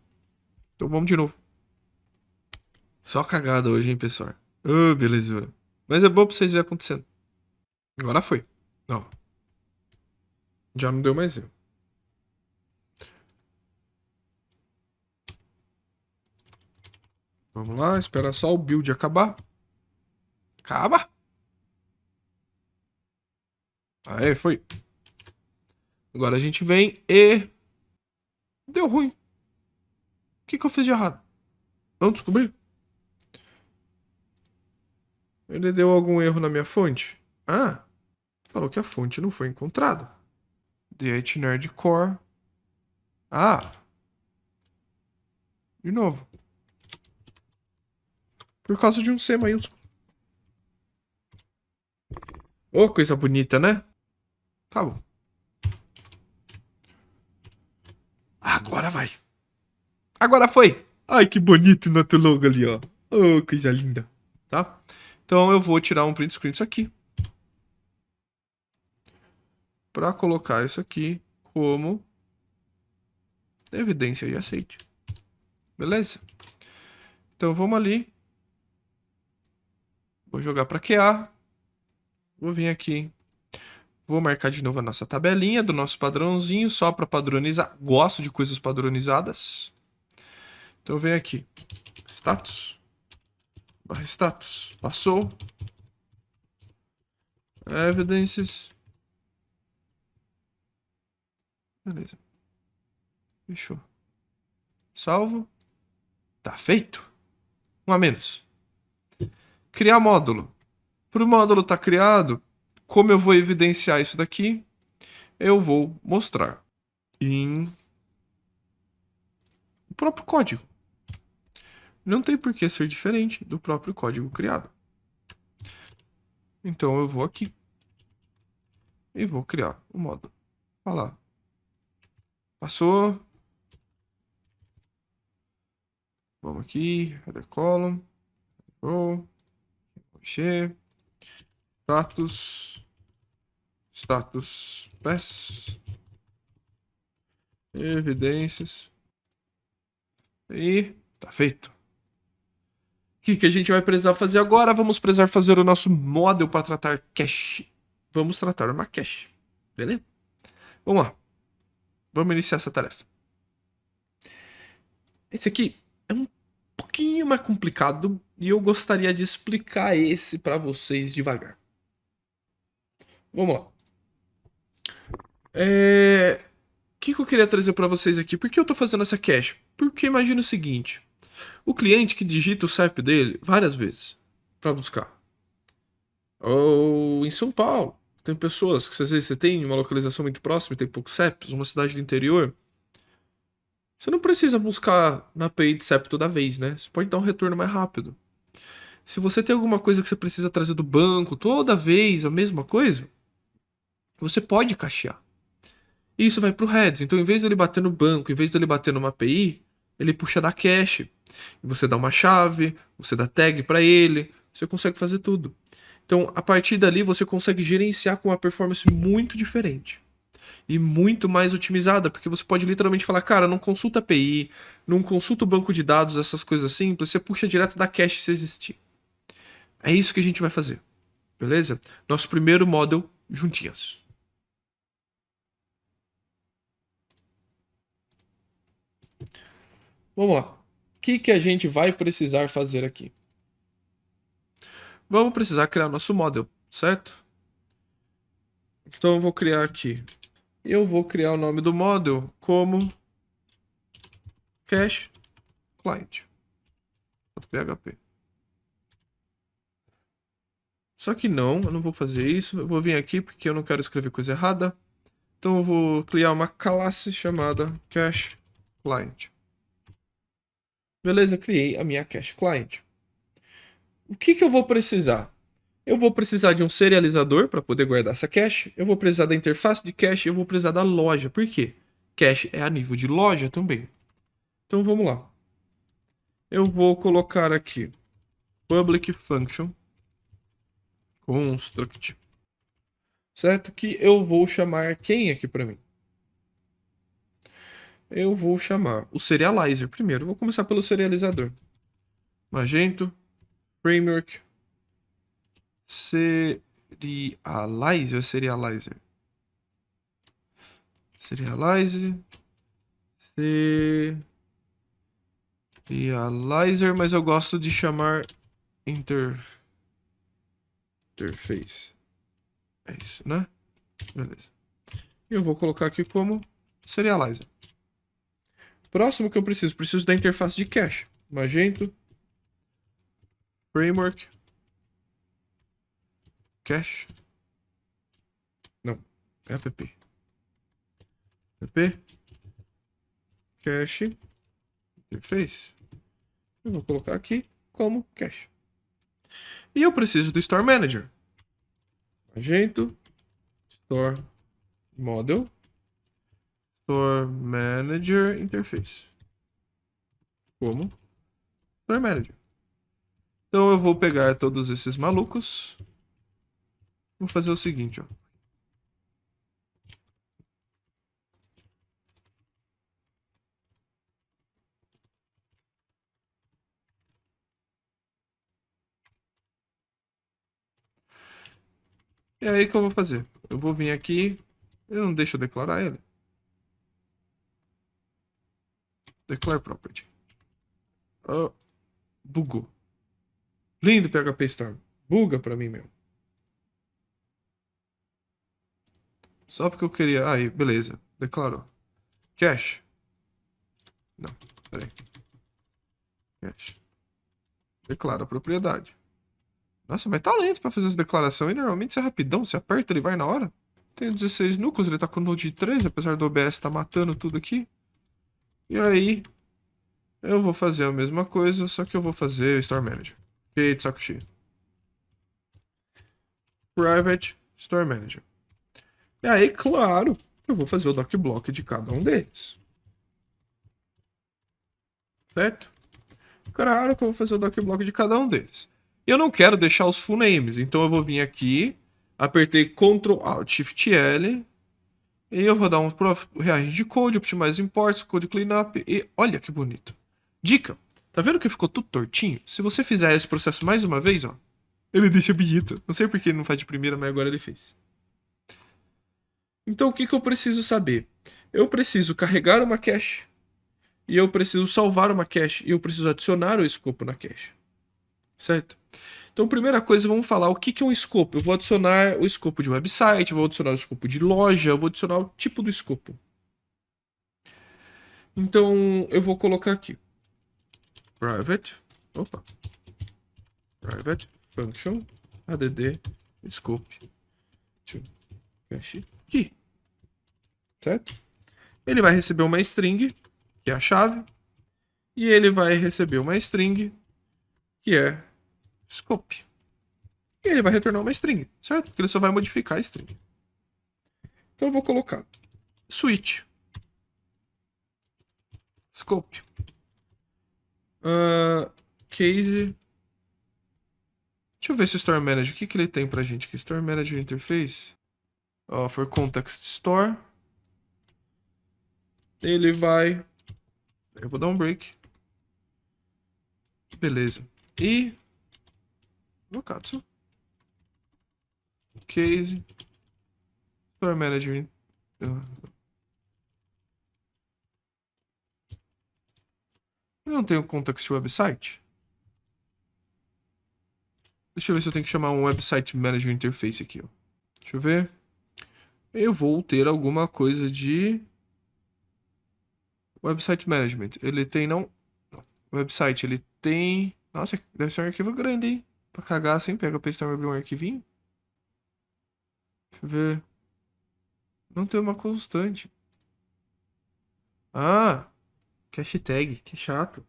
Então vamos de novo. Só cagada hoje, hein, pessoal? Ô, belezura. Mas é bom pra vocês verem acontecendo. Agora foi. Não. Já não deu mais erro. Vamos lá, espera só o build acabar. Acaba. Aê, foi. Agora a gente vem e... Deu ruim. O que eu fiz de errado? Vamos descobrir? Ele deu algum erro na minha fonte? Ah, falou que a fonte não foi encontrada. DHNerdCore. Ah. De novo. Por causa de um C maiúsculo. Ô, coisa bonita, né? Tá bom. Agora vai. Agora foi. Ai, que bonito o nosso logo ali, ó. Oh, coisa linda. Tá? Então eu vou tirar um print screen disso aqui. Pra colocar isso aqui como evidência de aceite. Beleza? Então vamos ali. Vou jogar pra QA. Vou vir aqui. Vou marcar de novo a nossa tabelinha do nosso padrãozinho, só para padronizar. Gosto de coisas padronizadas. Então vem aqui. Status. Barra status. Passou. Evidences. Beleza. Fechou. Salvo. Tá feito. Um a menos. Criar módulo. Para o módulo estar criado, como eu vou evidenciar isso daqui? Eu vou mostrar em o próprio código. Não tem por que ser diferente do próprio código criado. Então eu vou aqui e vou criar o módulo. Olha lá. Passou. Vamos aqui, header column, row, mexer, status pass, evidências, e tá feito. O que a gente vai precisar fazer agora? Vamos precisar fazer o nosso model para tratar cache. Vamos tratar uma cache, beleza? Vamos lá. Vamos iniciar essa tarefa. Esse aqui é um pouquinho mais complicado e eu gostaria de explicar esse para vocês devagar. Vamos lá. O que eu queria trazer para vocês aqui? Por que eu estou fazendo essa cache? Porque imagina o seguinte: o cliente que digita o CEP dele várias vezes para buscar. Ou em São Paulo, tem pessoas que às vezes você tem uma localização muito próxima e tem poucos CEPs, uma cidade do interior. Você não precisa buscar na API de CEP toda vez, né? Você pode dar um retorno mais rápido. Se você tem alguma coisa que você precisa trazer do banco toda vez, a mesma coisa, você pode cachear. E isso vai para o heads. Então, em vez dele bater no banco, em vez dele bater numa API, ele puxa da cache. E você dá uma chave, você dá tag para ele, você consegue fazer tudo. Então, a partir dali, você consegue gerenciar com uma performance muito diferente. E muito mais otimizada, porque você pode literalmente falar, cara, não consulta API, não consulta o banco de dados, essas coisas simples, você puxa direto da cache se existir. É isso que a gente vai fazer, beleza? Nosso primeiro model juntinhos. Vamos lá. O que a gente vai precisar fazer aqui? Vamos precisar criar nosso model, certo? Então eu vou criar aqui. Eu vou criar o nome do model como cache client. .php. Só que não, eu não vou fazer isso. Eu vou vir aqui porque eu não quero escrever coisa errada. Então eu vou criar uma classe chamada cache client. Beleza, criei a minha cache client. O que eu vou precisar? Eu vou precisar de um serializador para poder guardar essa cache. Eu vou precisar da interface de cache. Eu vou precisar da loja. Por quê? Cache é a nível de loja também. Então vamos lá. Eu vou colocar aqui public function construct, certo? Que eu vou chamar quem aqui para mim? Eu vou chamar o serializer primeiro. Eu vou começar pelo serializador. Magento, framework, serializer, serializer. Serializer, serializer, mas eu gosto de chamar interface. É isso, né? Beleza. Eu vou colocar aqui como serializer. Próximo que eu preciso da interface de cache. Magento, framework, cache. Não, é app. App, cache, interface. Eu vou colocar aqui como cache. E eu preciso do Store Manager. Magento, Store Model, Store Manager Interface. Como Store Manager. Então eu vou pegar todos esses malucos. Vou fazer o seguinte, ó. E aí que eu vou fazer? Eu vou vir aqui. Eu não deixo eu declarar ele. Declare property. Oh, bugou. Lindo PHP Storm. Buga pra mim mesmo. Só porque eu queria. Aí, beleza. Declarou. Cache. Não, peraí. Cache. Declara a propriedade. Nossa, mas tá lento pra fazer essa declaração. E normalmente isso é rapidão. Você aperta, ele vai na hora. Tem 16 núcleos, ele tá com o Node 13, apesar do OBS tá matando tudo aqui. E aí, eu vou fazer a mesma coisa, só que eu vou fazer o Store Manager. Ok, de saco cheio. Private Store Manager. E aí, claro, eu vou fazer o docblock de cada um deles. Certo? Claro que eu vou fazer o docblock de cada um deles. E eu não quero deixar os full names, então eu vou vir aqui, apertei Ctrl Alt Shift L, e eu vou dar um reagente de code, optimize imports, code cleanup, e olha que bonito. Dica, tá vendo que ficou tudo tortinho? Se você fizer esse processo mais uma vez, ó, ele deixa bonito. Não sei porque ele não faz de primeira, mas agora ele fez. Então o que eu preciso saber? Eu preciso carregar uma cache, e eu preciso salvar uma cache, e eu preciso adicionar o escopo na cache. Certo? Então, primeira coisa, vamos falar o que é um escopo. Eu vou adicionar o escopo de website, vou adicionar o escopo de loja, eu vou adicionar o tipo do escopo. Então, eu vou colocar aqui. Private. Opa. Private function add scope to cache key. Certo? Ele vai receber uma string, que é a chave, e ele vai receber uma string, que é scope. E ele vai retornar uma string, certo? Porque ele só vai modificar a string. Então eu vou colocar switch scope case. Deixa eu ver se o Store Manager, o que ele tem pra gente aqui? Store Manager Interface. For Context Store. Ele vai. Eu vou dar um break. Beleza. E. No Katsu. Case. Store Manager. Eu não tenho Context Website. Deixa eu ver se eu tenho que chamar um Website Manager Interface aqui, ó. Deixa eu ver. Eu vou ter alguma coisa de Website Management. Ele tem não. Website, ele tem. Nossa, deve ser um arquivo grande, hein? Pra cagar assim, pega o Paste abrir um arquivinho. Deixa eu ver. Não tem uma constante. Ah, cache tag, que chato.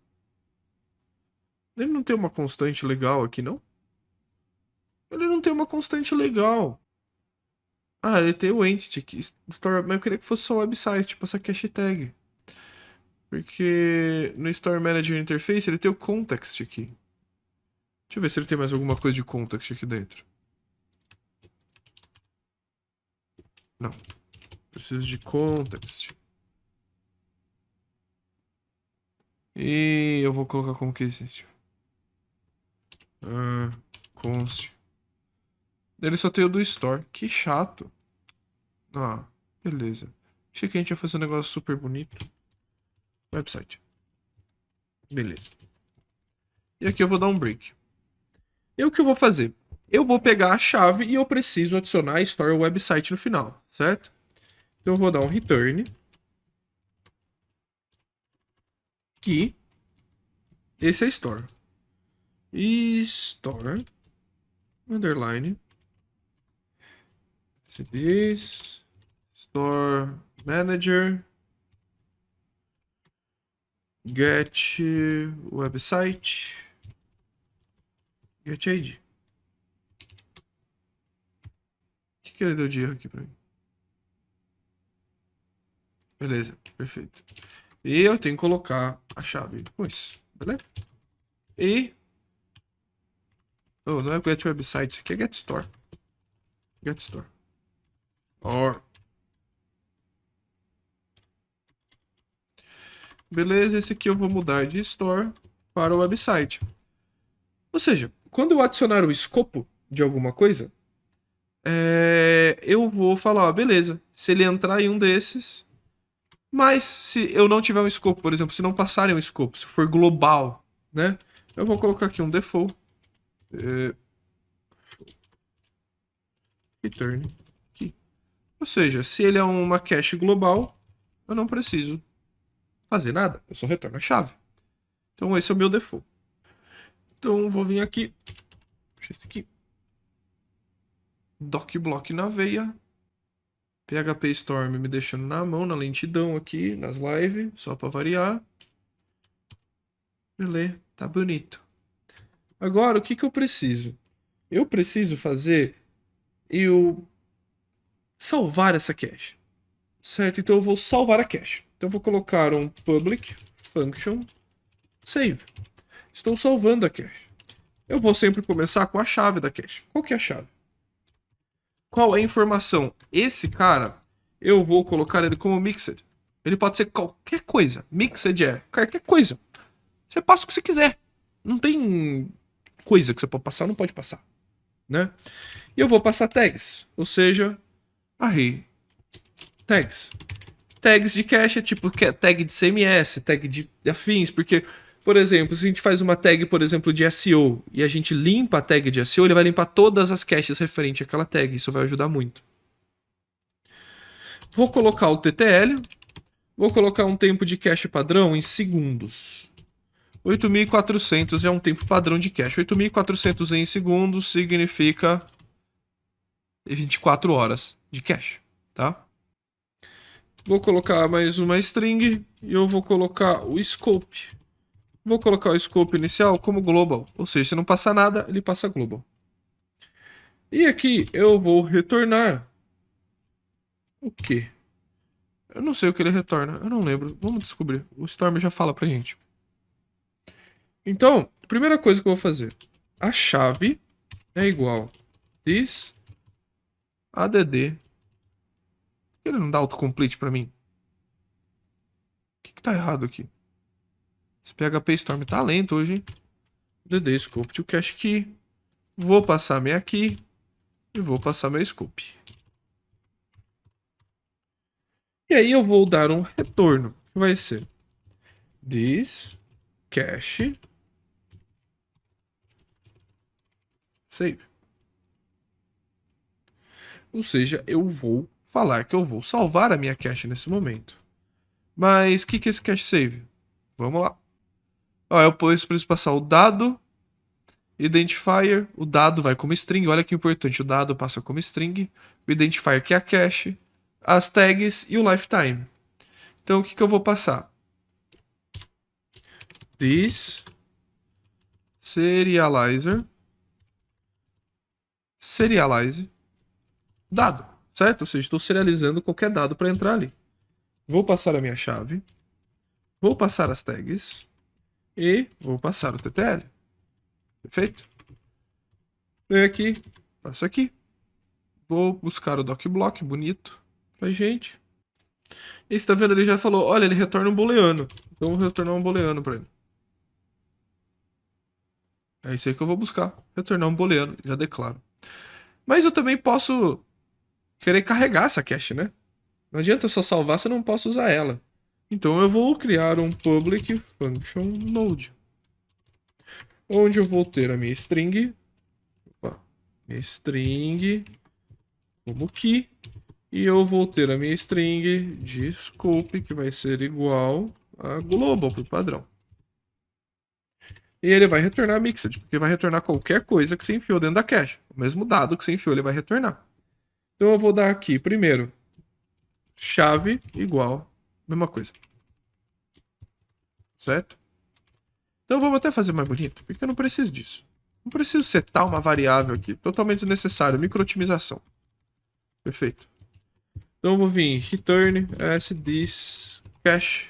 Ele não tem uma constante legal aqui, não? Ele não tem uma constante legal. Ah, ele tem o entity aqui. Store, mas eu queria que fosse só o website, tipo essa cache tag. Porque no Store Manager Interface ele tem o context aqui. Deixa eu ver se ele tem mais alguma coisa de context aqui dentro. Não. Preciso de context. E eu vou colocar como que existe. Const. Ele só tem o do store. Que chato. Ah, beleza. Achei que a gente ia fazer um negócio super bonito. Website. Beleza. E aqui eu vou dar um break. E o que eu vou fazer? Eu vou pegar a chave e eu preciso adicionar a store website no final, certo? Então eu vou dar um return. Que esse é store. E store underline cds store manager get website get id. O que ele deu de erro aqui pra mim? Beleza, perfeito. E eu tenho que colocar a chave com isso, beleza? E oh, não é get website, isso aqui é get store. Get store. Or. Beleza, esse aqui eu vou mudar de store para o website. Ou seja, quando eu adicionar o escopo de alguma coisa, eu vou falar, ó, beleza, se ele entrar em um desses, mas se eu não tiver um escopo, por exemplo, se não passarem um escopo, se for global, né? Eu vou colocar aqui um default. Return aqui. Ou seja, se ele é uma cache global, eu não preciso fazer nada, eu só retorno a chave. Então esse é o meu default. Então vou vir aqui, aqui, docblock na veia, PHP Storm me deixando na mão, na lentidão aqui, nas lives, só para variar. Beleza, tá bonito. Agora, o que eu preciso? Eu preciso fazer eu salvar essa cache, certo? Então eu vou salvar a cache. Então eu vou colocar um public function save. Estou salvando a cache. Eu vou sempre começar com a chave da cache. Qual que é a chave? Qual é a informação? Esse cara, eu vou colocar ele como mixed. Ele pode ser qualquer coisa. Mixed é qualquer coisa. Você passa o que você quiser. Não tem coisa que você pode passar, não pode passar, né? E eu vou passar tags, ou seja, array tags. Tags de cache é tipo tag de CMS, tag de afins, porque, por exemplo, se a gente faz uma tag, por exemplo, de SEO e a gente limpa a tag de SEO, ele vai limpar todas as caches referentes àquela tag. Isso vai ajudar muito. Vou colocar o TTL. Vou colocar um tempo de cache padrão em segundos. 8.400 é um tempo padrão de cache. 8.400 em segundos significa 24 horas de cache, tá? Vou colocar mais uma string e eu vou colocar o scope. Vou colocar o scope inicial como global, ou seja, se não passar nada, ele passa global. E aqui eu vou retornar o quê? Eu não sei o que ele retorna, eu não lembro. Vamos descobrir. O Storm já fala pra gente. Então, primeira coisa que eu vou fazer. A chave é igual this add. Por que ele não dá autocomplete pra mim? O que tá errado aqui? Esse PHP Storm tá lento hoje, hein? add scope to cache key. Vou passar minha key e vou passar meu scope. E aí eu vou dar um retorno, que vai ser this cache save. Ou seja, eu vou falar que eu vou salvar a minha cache nesse momento. Mas o que é esse cache save? Vamos lá. Ó, eu preciso passar o dado identifier. O dado vai como string. Olha que importante. O dado passa como string. O identifier que é a cache. As tags e o lifetime. Então o que eu vou passar? This serializer. Serialize. Dado. Certo? Ou seja, estou serializando qualquer dado para entrar ali. Vou passar a minha chave. Vou passar as tags. E vou passar o TTL. Perfeito? Venho aqui, passo aqui. Vou buscar o DocBlock, bonito, pra gente. E você tá vendo, ele já falou, olha, ele retorna um booleano. Então eu vou retornar um booleano pra ele. É isso aí que eu vou buscar, retornar um booleano, já declaro. Mas eu também posso querer carregar essa cache, né? Não adianta eu só salvar se eu não posso usar ela. Então eu vou criar um public function node, onde eu vou ter a minha string, como key, e eu vou ter a minha string de scope, que vai ser igual a global, por padrão. E ele vai retornar mixed, porque vai retornar qualquer coisa que você enfiou dentro da cache. O mesmo dado que você enfiou, ele vai retornar. Então eu vou dar aqui, primeiro, chave igual, mesma coisa. Certo? Então vamos até fazer mais bonito, porque eu não preciso disso. Não preciso setar uma variável aqui, totalmente desnecessário, micro-otimização. Perfeito. Então eu vou vir return as this cache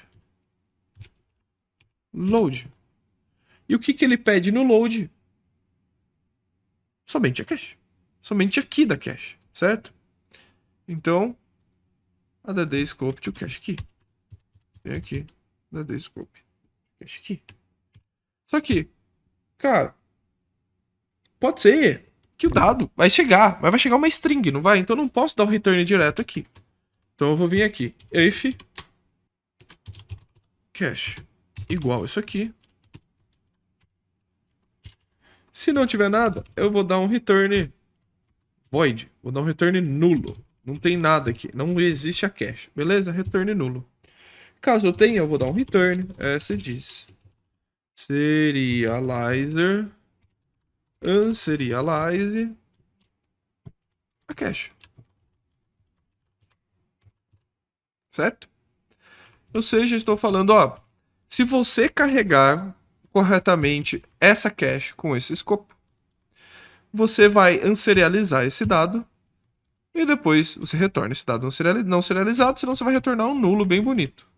load. E o que que ele pede no load? Somente a cache. Somente aqui da cache, certo? Então, add scope to cache key. Vem aqui, add scope, cache key. Só que, cara, pode ser que o dado vai chegar, mas vai chegar uma string, não vai? Então eu não posso dar o return direto aqui. Então eu vou vir aqui, if cache igual isso aqui. Se não tiver nada, eu vou dar um return void, vou dar um return nulo. Não tem nada aqui, não existe a cache, beleza? Return nulo. Caso eu tenha, eu vou dar um return diz serializer unserialize a cache. Certo? Ou seja, estou falando, ó, se você carregar corretamente essa cache com esse escopo, você vai unserializar esse dado e depois você retorna esse dado não serializado, senão você vai retornar um nulo bem bonito.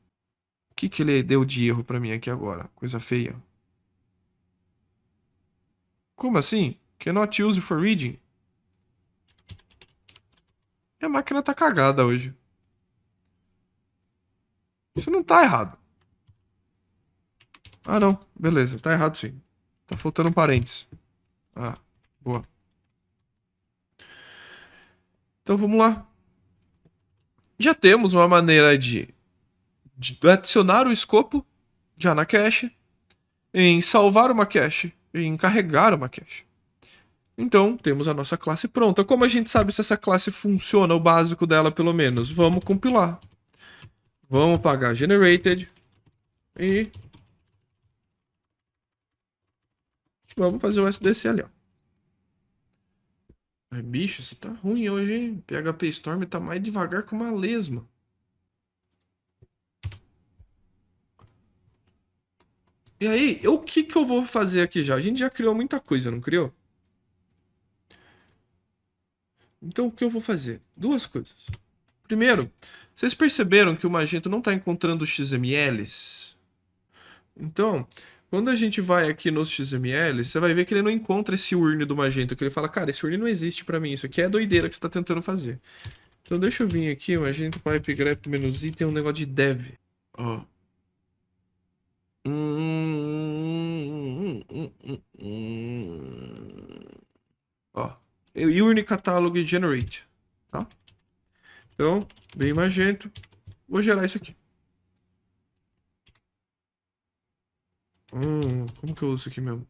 O que ele deu de erro para mim aqui agora? Coisa feia. Como assim? Cannot use for reading? Minha máquina tá cagada hoje. Isso não tá errado. Ah, não. Beleza, tá errado sim. Tá faltando um parênteses. Ah, boa. Então vamos lá. Já temos uma maneira de adicionar o escopo já na cache, em salvar uma cache, em carregar uma cache. Então, temos a nossa classe pronta. Como a gente sabe se essa classe funciona, o básico dela pelo menos? Vamos compilar. Vamos pagar generated e vamos fazer o SDC ali, ó. Ai, bicho, isso tá ruim hoje, hein? PHP Storm tá mais devagar que uma lesma. E aí, o que que eu vou fazer aqui já? A gente já criou muita coisa, não criou? Então, o que eu vou fazer? Duas coisas. Primeiro, vocês perceberam que o Magento não está encontrando os XMLs? Então, quando a gente vai aqui nos XMLs, você vai ver que ele não encontra esse urn do Magento, que ele fala, cara, esse urn não existe para mim, isso aqui é doideira que você está tentando fazer. Então deixa eu vir aqui, o Magento pipe grep -i tem um negócio de dev. Ó. Ó. Urn catalog generate, tá? Então, bem Magento, vou gerar isso aqui. Como que eu uso isso aqui mesmo?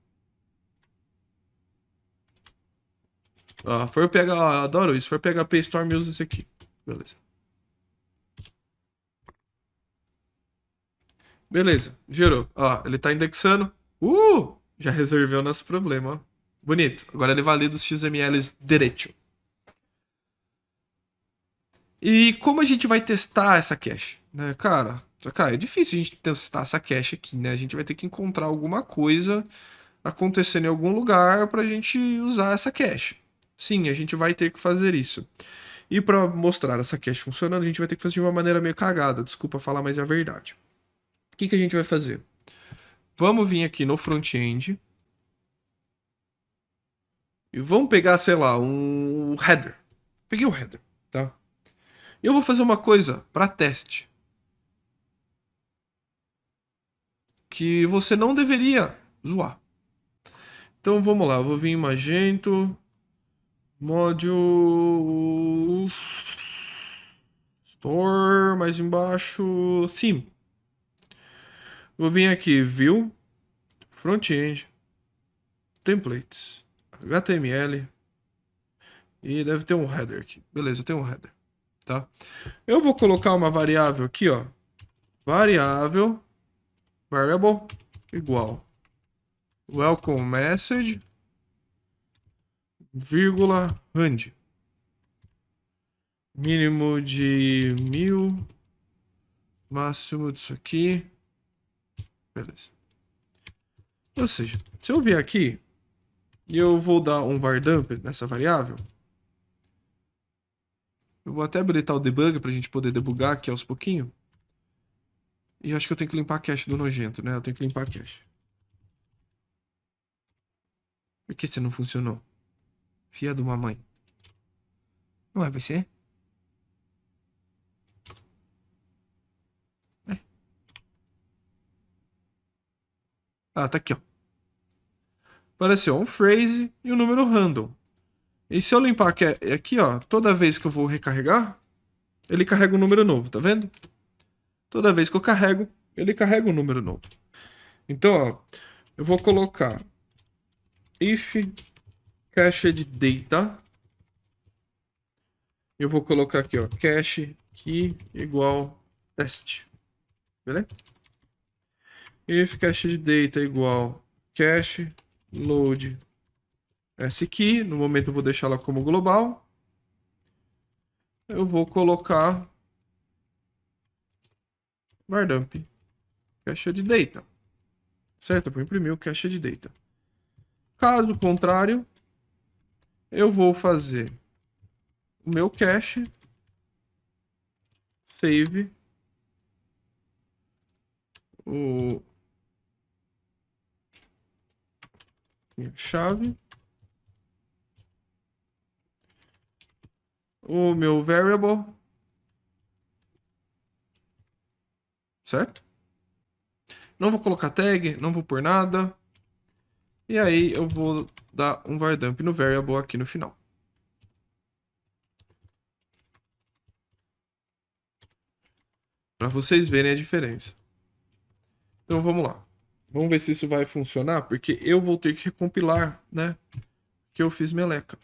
For pegar, adoro isso. For pegar PayStorm, usa esse aqui. Beleza. Beleza, gerou. Ó, ele tá indexando. Já resolveu o nosso problema, ó. Bonito. Agora ele valida os XMLs direito. E como a gente vai testar essa cache? Né, cara, é difícil a gente testar essa cache aqui, né? A gente vai ter que encontrar alguma coisa acontecendo em algum lugar pra gente usar essa cache. Sim, a gente vai ter que fazer isso. E para mostrar essa cache funcionando, a gente vai ter que fazer de uma maneira meio cagada. Desculpa falar, mas é a verdade. O que a gente vai fazer? Vamos vir aqui no front-end. E vamos pegar, sei lá, um header. Peguei o header, tá? E eu vou fazer uma coisa para teste. Que você não deveria zoar. Então vamos lá, eu vou vir em Magento. Module. Store, mais embaixo. Sim. Vou vir aqui, View. Front-end. Templates. HTML. E deve ter um header aqui. Beleza, tem um header. Tá? Eu vou colocar uma variável aqui, ó. Variável. Variable. Igual. Welcome message. Vírgula. Rand. Mínimo de 1000. Máximo disso aqui. Beleza. Ou seja, se eu vier aqui e eu vou dar um vardump nessa variável, eu vou até habilitar o debug pra gente poder debugar aqui aos pouquinhos. E eu acho que eu tenho que limpar a cache do nojento, né? Eu tenho que limpar a cache. Por que você não funcionou? Filha de uma mãe. Não é você? É. Ah, tá aqui, ó. Apareceu um phrase e um número random. E se eu limpar aqui, ó, toda vez que eu vou recarregar, ele carrega um número novo, tá vendo? Toda vez que eu carrego, ele carrega um número novo. Então, ó, eu vou colocar if cached data. Eu vou colocar aqui, ó, cache key igual teste. Beleza? If cached data igual cache load skey. No momento eu vou deixar ela como global. Eu vou colocar vardump cached data. Certo? Eu vou imprimir o cached data. Caso contrário, eu vou fazer o meu cache save o minha chave, o meu variable, certo? Não vou colocar tag, não vou pôr nada. E aí eu vou dar um vardump no variable aqui no final. Para vocês verem a diferença. Então vamos lá. Vamos ver se isso vai funcionar, porque eu vou ter que recompilar, né? Que eu fiz meleca.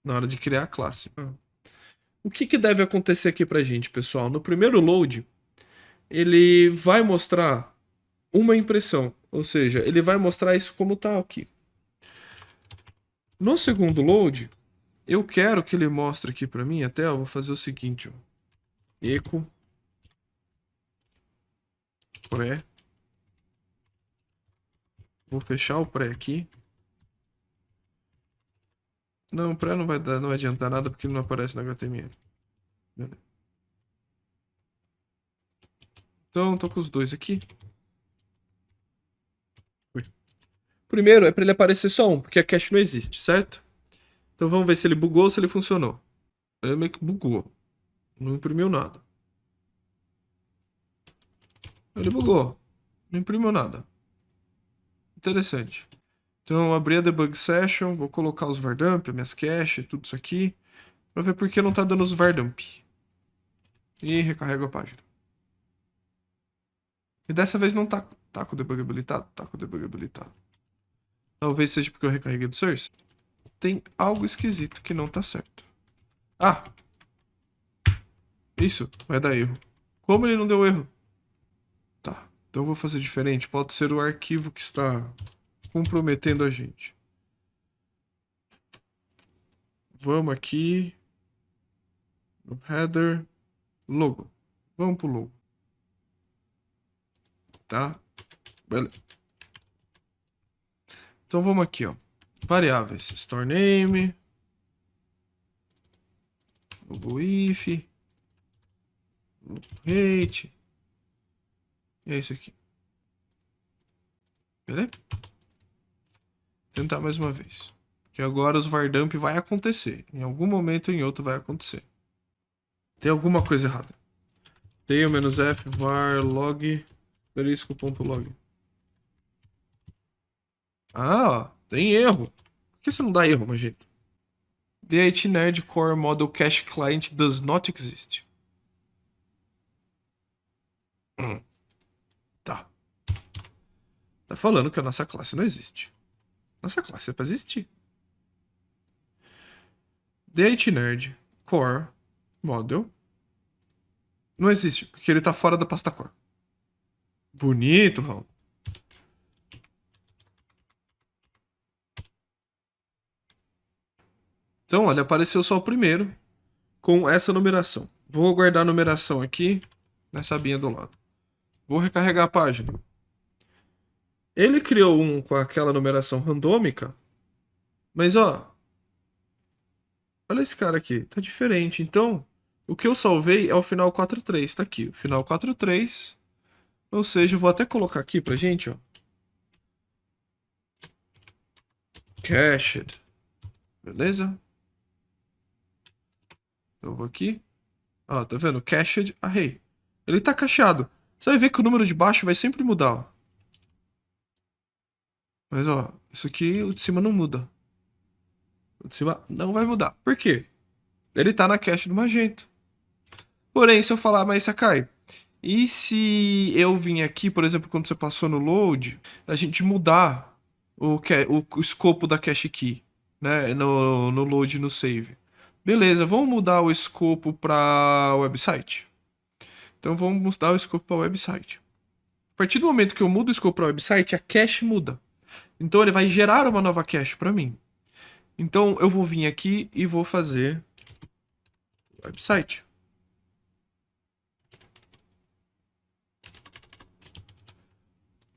Na hora de criar a classe. O que deve acontecer aqui pra gente, pessoal? No primeiro load, ele vai mostrar uma impressão. Ou seja, ele vai mostrar isso como tá aqui. No segundo load, eu quero que ele mostre aqui pra mim, até eu vou fazer o seguinte, ó. Echo pré. Vou fechar o pré aqui. Não, o pré não vai adiantar nada porque ele não aparece no HTML. Beleza. Então, tô com os dois aqui. Primeiro é para ele aparecer só um, porque a cache não existe, certo? Então vamos ver se ele bugou ou se ele funcionou. Ele meio que bugou. Não imprimiu nada. Ele bugou. Não imprimiu nada. Interessante. Então eu abri a debug session, vou colocar os vardump, minhas caches, tudo isso aqui, para ver por que não tá dando os vardump. E recarrego a página. E dessa vez não tá com o debug habilitado? Tá com o debug habilitado. Talvez seja porque eu recarreguei do source. Tem algo esquisito que não tá certo. Ah! Isso vai dar erro. Como ele não deu erro? Tá, então eu vou fazer diferente. Pode ser o arquivo que está comprometendo a gente. Vamos aqui no header, logo. Vamos pro logo. Tá? Beleza. Então vamos aqui, ó. Variáveis. Store name. Logo if. Logo rate. E é isso aqui. Beleza? Tentar mais uma vez. Que agora os var dump vai acontecer. Em algum momento ou em outro vai acontecer. Tem alguma coisa errada. Tail -f var log asterisco.log. Ah, tem erro. Por que você não dá erro, Magento? The IT Nerd Core Model Cache Client does not exist. Tá. Tá falando que a nossa classe não existe. Nossa classe é pra existir. The IT Nerd Core Model não existe, porque ele tá fora da pasta core. Bonito, Raul. Então, olha, apareceu só o primeiro com essa numeração. Vou guardar a numeração aqui nessa abinha do lado. Vou recarregar a página. Ele criou um com aquela numeração randômica, mas ó, olha esse cara aqui, tá diferente. Então, o que eu salvei é o final 43, tá aqui, o final 43. Ou seja, eu vou até colocar aqui pra gente, ó. Cached. Beleza? Então eu vou aqui. Ó, tá vendo? Cached array. Ele tá cacheado. Você vai ver que o número de baixo vai sempre mudar, ó. Mas ó, isso aqui, o de cima não muda. O de cima não vai mudar. Por quê? Ele tá na cache do Magento. Porém, se eu falar, mas Sakai, e se eu vim aqui, por exemplo, quando você passou no load, a gente mudar o escopo da cache key, né? No load e no save. Beleza, vamos mudar o escopo para website. Então vamos mudar o escopo para website. A partir do momento que eu mudo o escopo para website, a cache muda. Então ele vai gerar uma nova cache para mim. Então eu vou vir aqui e vou fazer website.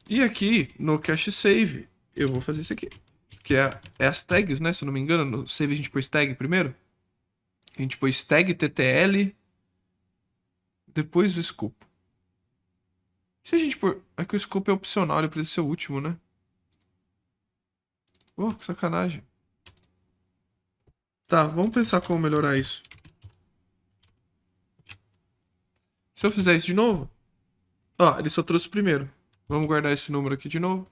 E aqui no cache save, eu vou fazer isso aqui. Que é as tags, né? Se eu não me engano, no save a gente pôs tag primeiro. A gente pôs tag ttl, depois o escopo. Se a gente pôr... É que o escopo é opcional, ele precisa ser o último, né? Oh, que sacanagem. Tá, vamos pensar como melhorar isso. Se eu fizer isso de novo... Ó, ele só trouxe o primeiro. Vamos guardar esse número aqui de novo.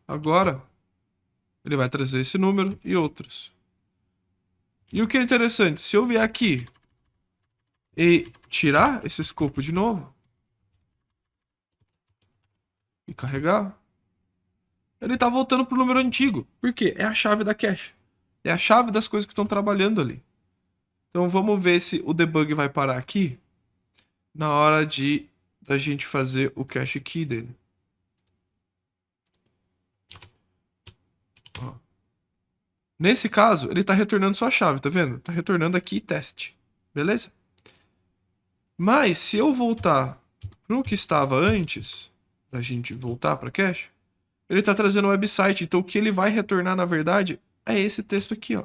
Agora, ele vai trazer esse número e outros. E o que é interessante, se eu vier aqui e tirar esse escopo de novo e carregar, ele tá voltando pro número antigo. Por quê? É a chave da cache. É a chave das coisas que estão trabalhando ali. Então vamos ver se o debug vai parar aqui na hora de da gente fazer o cache key dele. Ó. Nesse caso, ele tá retornando só a chave, tá vendo? Tá retornando aqui teste. Beleza? Mas se eu voltar pro que estava antes da gente voltar para cache, ele tá trazendo o website. Então o que ele vai retornar, na verdade, é esse texto aqui, ó.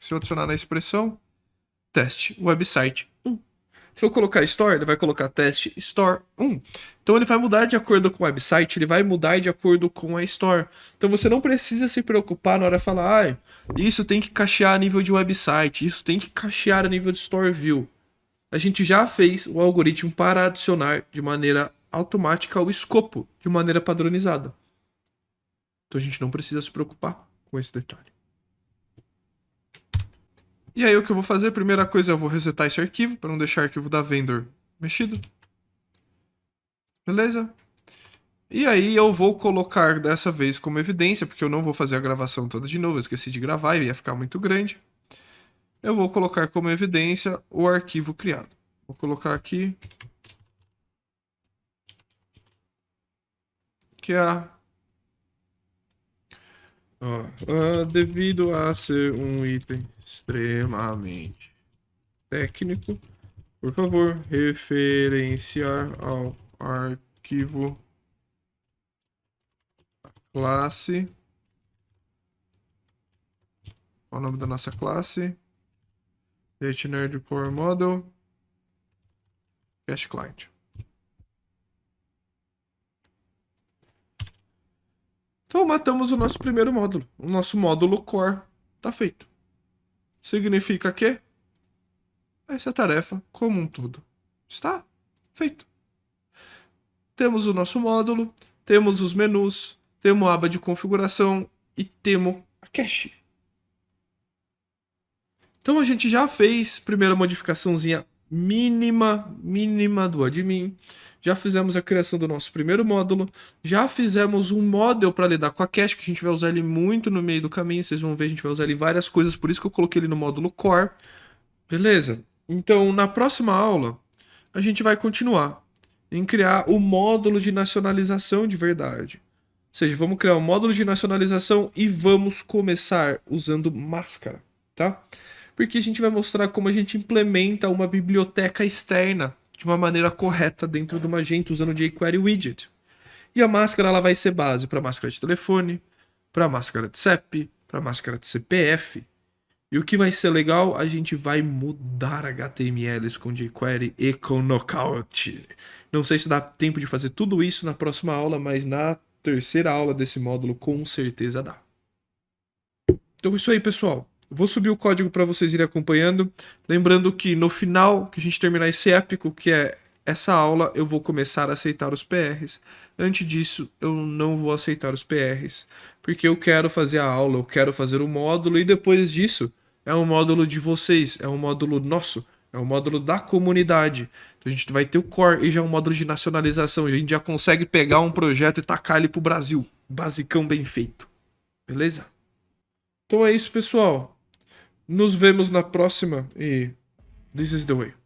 Se eu adicionar na expressão, teste, website 1. Se eu colocar store, ele vai colocar teste store 1. Então ele vai mudar de acordo com o website, ele vai mudar de acordo com a store. Então você não precisa se preocupar na hora de falar, ah, isso tem que cachear a nível de website, isso tem que cachear a nível de store view. A gente já fez o algoritmo para adicionar de maneira automática o escopo, de maneira padronizada. Então a gente não precisa se preocupar com esse detalhe. E aí o que eu vou fazer? Primeira coisa, eu vou resetar esse arquivo, para não deixar o arquivo da vendor mexido. Beleza? E aí eu vou colocar dessa vez como evidência, porque eu não vou fazer a gravação toda de novo, eu esqueci de gravar e ia ficar muito grande. Eu vou colocar como evidência o arquivo criado. Vou colocar aqui que devido a ser um item extremamente técnico, por favor, referenciar ao arquivo classe. Qual é o nome da nossa classe? Nerd Core Model Cache Client. Então matamos o nosso primeiro módulo. O nosso módulo core tá feito. Significa que essa tarefa, como um todo, está feito. Temos o nosso módulo, temos os menus, temos a aba de configuração e temos a cache. Então a gente já fez a primeira modificaçãozinha mínima do admin. Já fizemos a criação do nosso primeiro módulo. Já fizemos um model para lidar com a cache, que a gente vai usar ele muito no meio do caminho. Vocês vão ver, a gente vai usar ele várias coisas, por isso que eu coloquei ele no módulo core. Beleza? Então, na próxima aula, a gente vai continuar em criar o módulo de nacionalização de verdade. Ou seja, vamos criar um módulo de nacionalização e vamos começar usando máscara, tá? Porque a gente vai mostrar como a gente implementa uma biblioteca externa de uma maneira correta dentro do Magento usando o jQuery Widget. E a máscara ela vai ser base para máscara de telefone, para máscara de CEP, para máscara de CPF. E o que vai ser legal, a gente vai mudar HTMLs com jQuery e com Knockout. Não sei se dá tempo de fazer tudo isso na próxima aula, mas na terceira aula desse módulo com certeza dá. Então é isso aí, pessoal. Vou subir o código para vocês irem acompanhando. Lembrando que no final, que a gente terminar esse épico, que é essa aula, eu vou começar a aceitar os PRs. Antes disso, eu não vou aceitar os PRs, porque eu quero fazer a aula, eu quero fazer o módulo, e depois disso, é um módulo de vocês, é um módulo nosso, é um módulo da comunidade. Então a gente vai ter o core e já é um módulo de nacionalização. A gente já consegue pegar um projeto e tacar ele pro Brasil. Basicão bem feito. Beleza? Então é isso, pessoal. Nos vemos na próxima e this is the way.